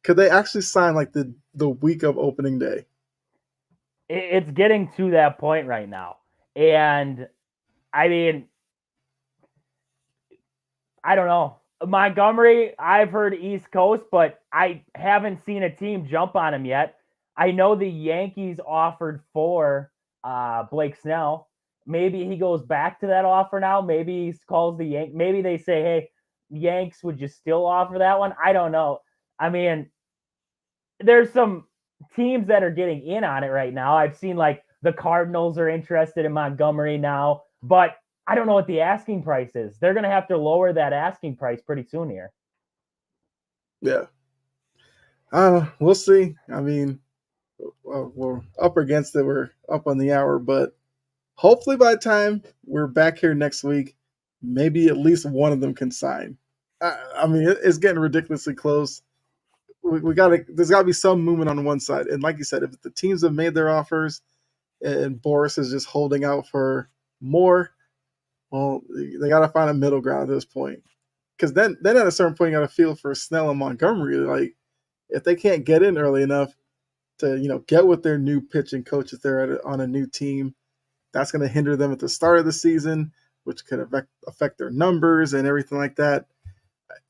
Speaker 2: could they actually sign like the week of opening day?
Speaker 3: It's getting to that point right now. And I mean, I don't know. Montgomery, I've heard East Coast, but I haven't seen a team jump on him yet. I know the Yankees offered for Blake Snell. Maybe he goes back to that offer now. Maybe he calls the Yankees. Maybe they say, hey, Yanks, would you still offer that one? I don't know. I mean, there's some teams that are getting in on it right now. I've seen like the Cardinals are interested in Montgomery now, but I don't know what the asking price is. They're going to have to lower that asking price pretty soon here.
Speaker 2: Yeah. We'll see. I mean, we're up against it. We're up on the hour, but hopefully by the time we're back here next week, maybe at least one of them can sign. I mean, it's getting ridiculously close. There's got to be some movement on one side. And like you said, if the teams have made their offers and Boris is just holding out for more, Well, they got to find a middle ground at this point. Because then at a certain point, you got to feel for Snell and Montgomery. Like, if they can't get in early enough to, get with their new pitching coach if they're on a new team, that's going to hinder them at the start of the season, which could affect their numbers and everything like that.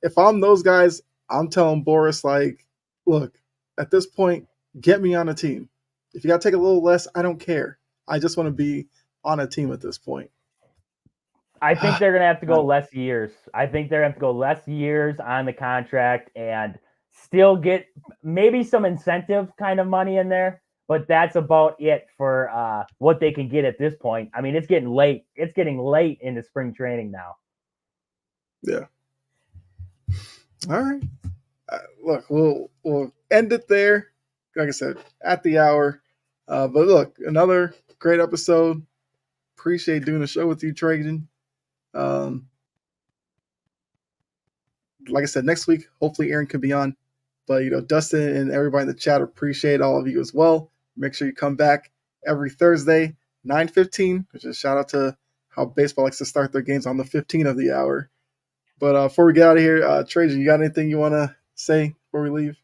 Speaker 2: If I'm those guys, I'm telling Boris, like, look, at this point, get me on a team. If you got to take a little less, I don't care. I just want to be on a team at this point.
Speaker 3: I think they're going to have to go less years. I think they're going to have to go less years on the contract and still get maybe some incentive kind of money in there. But that's about it for what they can get at this point. I mean, it's getting late. It's getting late into spring training now.
Speaker 2: Yeah. All right. Look, we'll end it there. Like I said, at the hour. But look, another great episode. Appreciate doing the show with you, Trajan. Like I said, next week, hopefully Aaron can be on. But, Dustin and everybody in the chat, appreciate all of you as well. Make sure you come back every Thursday, 9:15, which is a shout out to how baseball likes to start their games on the 15 of the hour. But before we get out of here, Trajan, you got anything you want to say before we leave?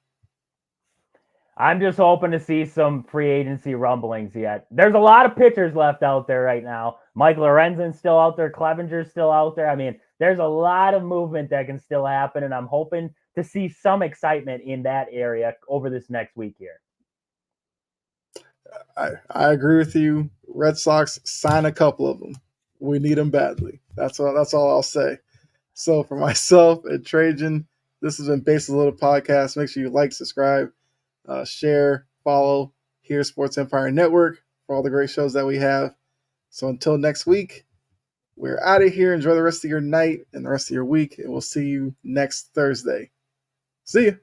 Speaker 3: I'm just hoping to see some free agency rumblings yet. There's a lot of pitchers left out there right now. Mike Lorenzen's still out there. Clevenger's still out there. I mean, there's a lot of movement that can still happen, and I'm hoping to see some excitement in that area over this next week here.
Speaker 2: I agree with you. Red Sox, sign a couple of them. We need them badly. That's all I'll say. So for myself and Trajan, this has been Bases Loaded Podcast. Make sure you like, subscribe, share, follow here Sports Empire Network for all the great shows that we have. So until next week, we're out of here. Enjoy the rest of your night and the rest of your week, and we'll see you next Thursday. See you.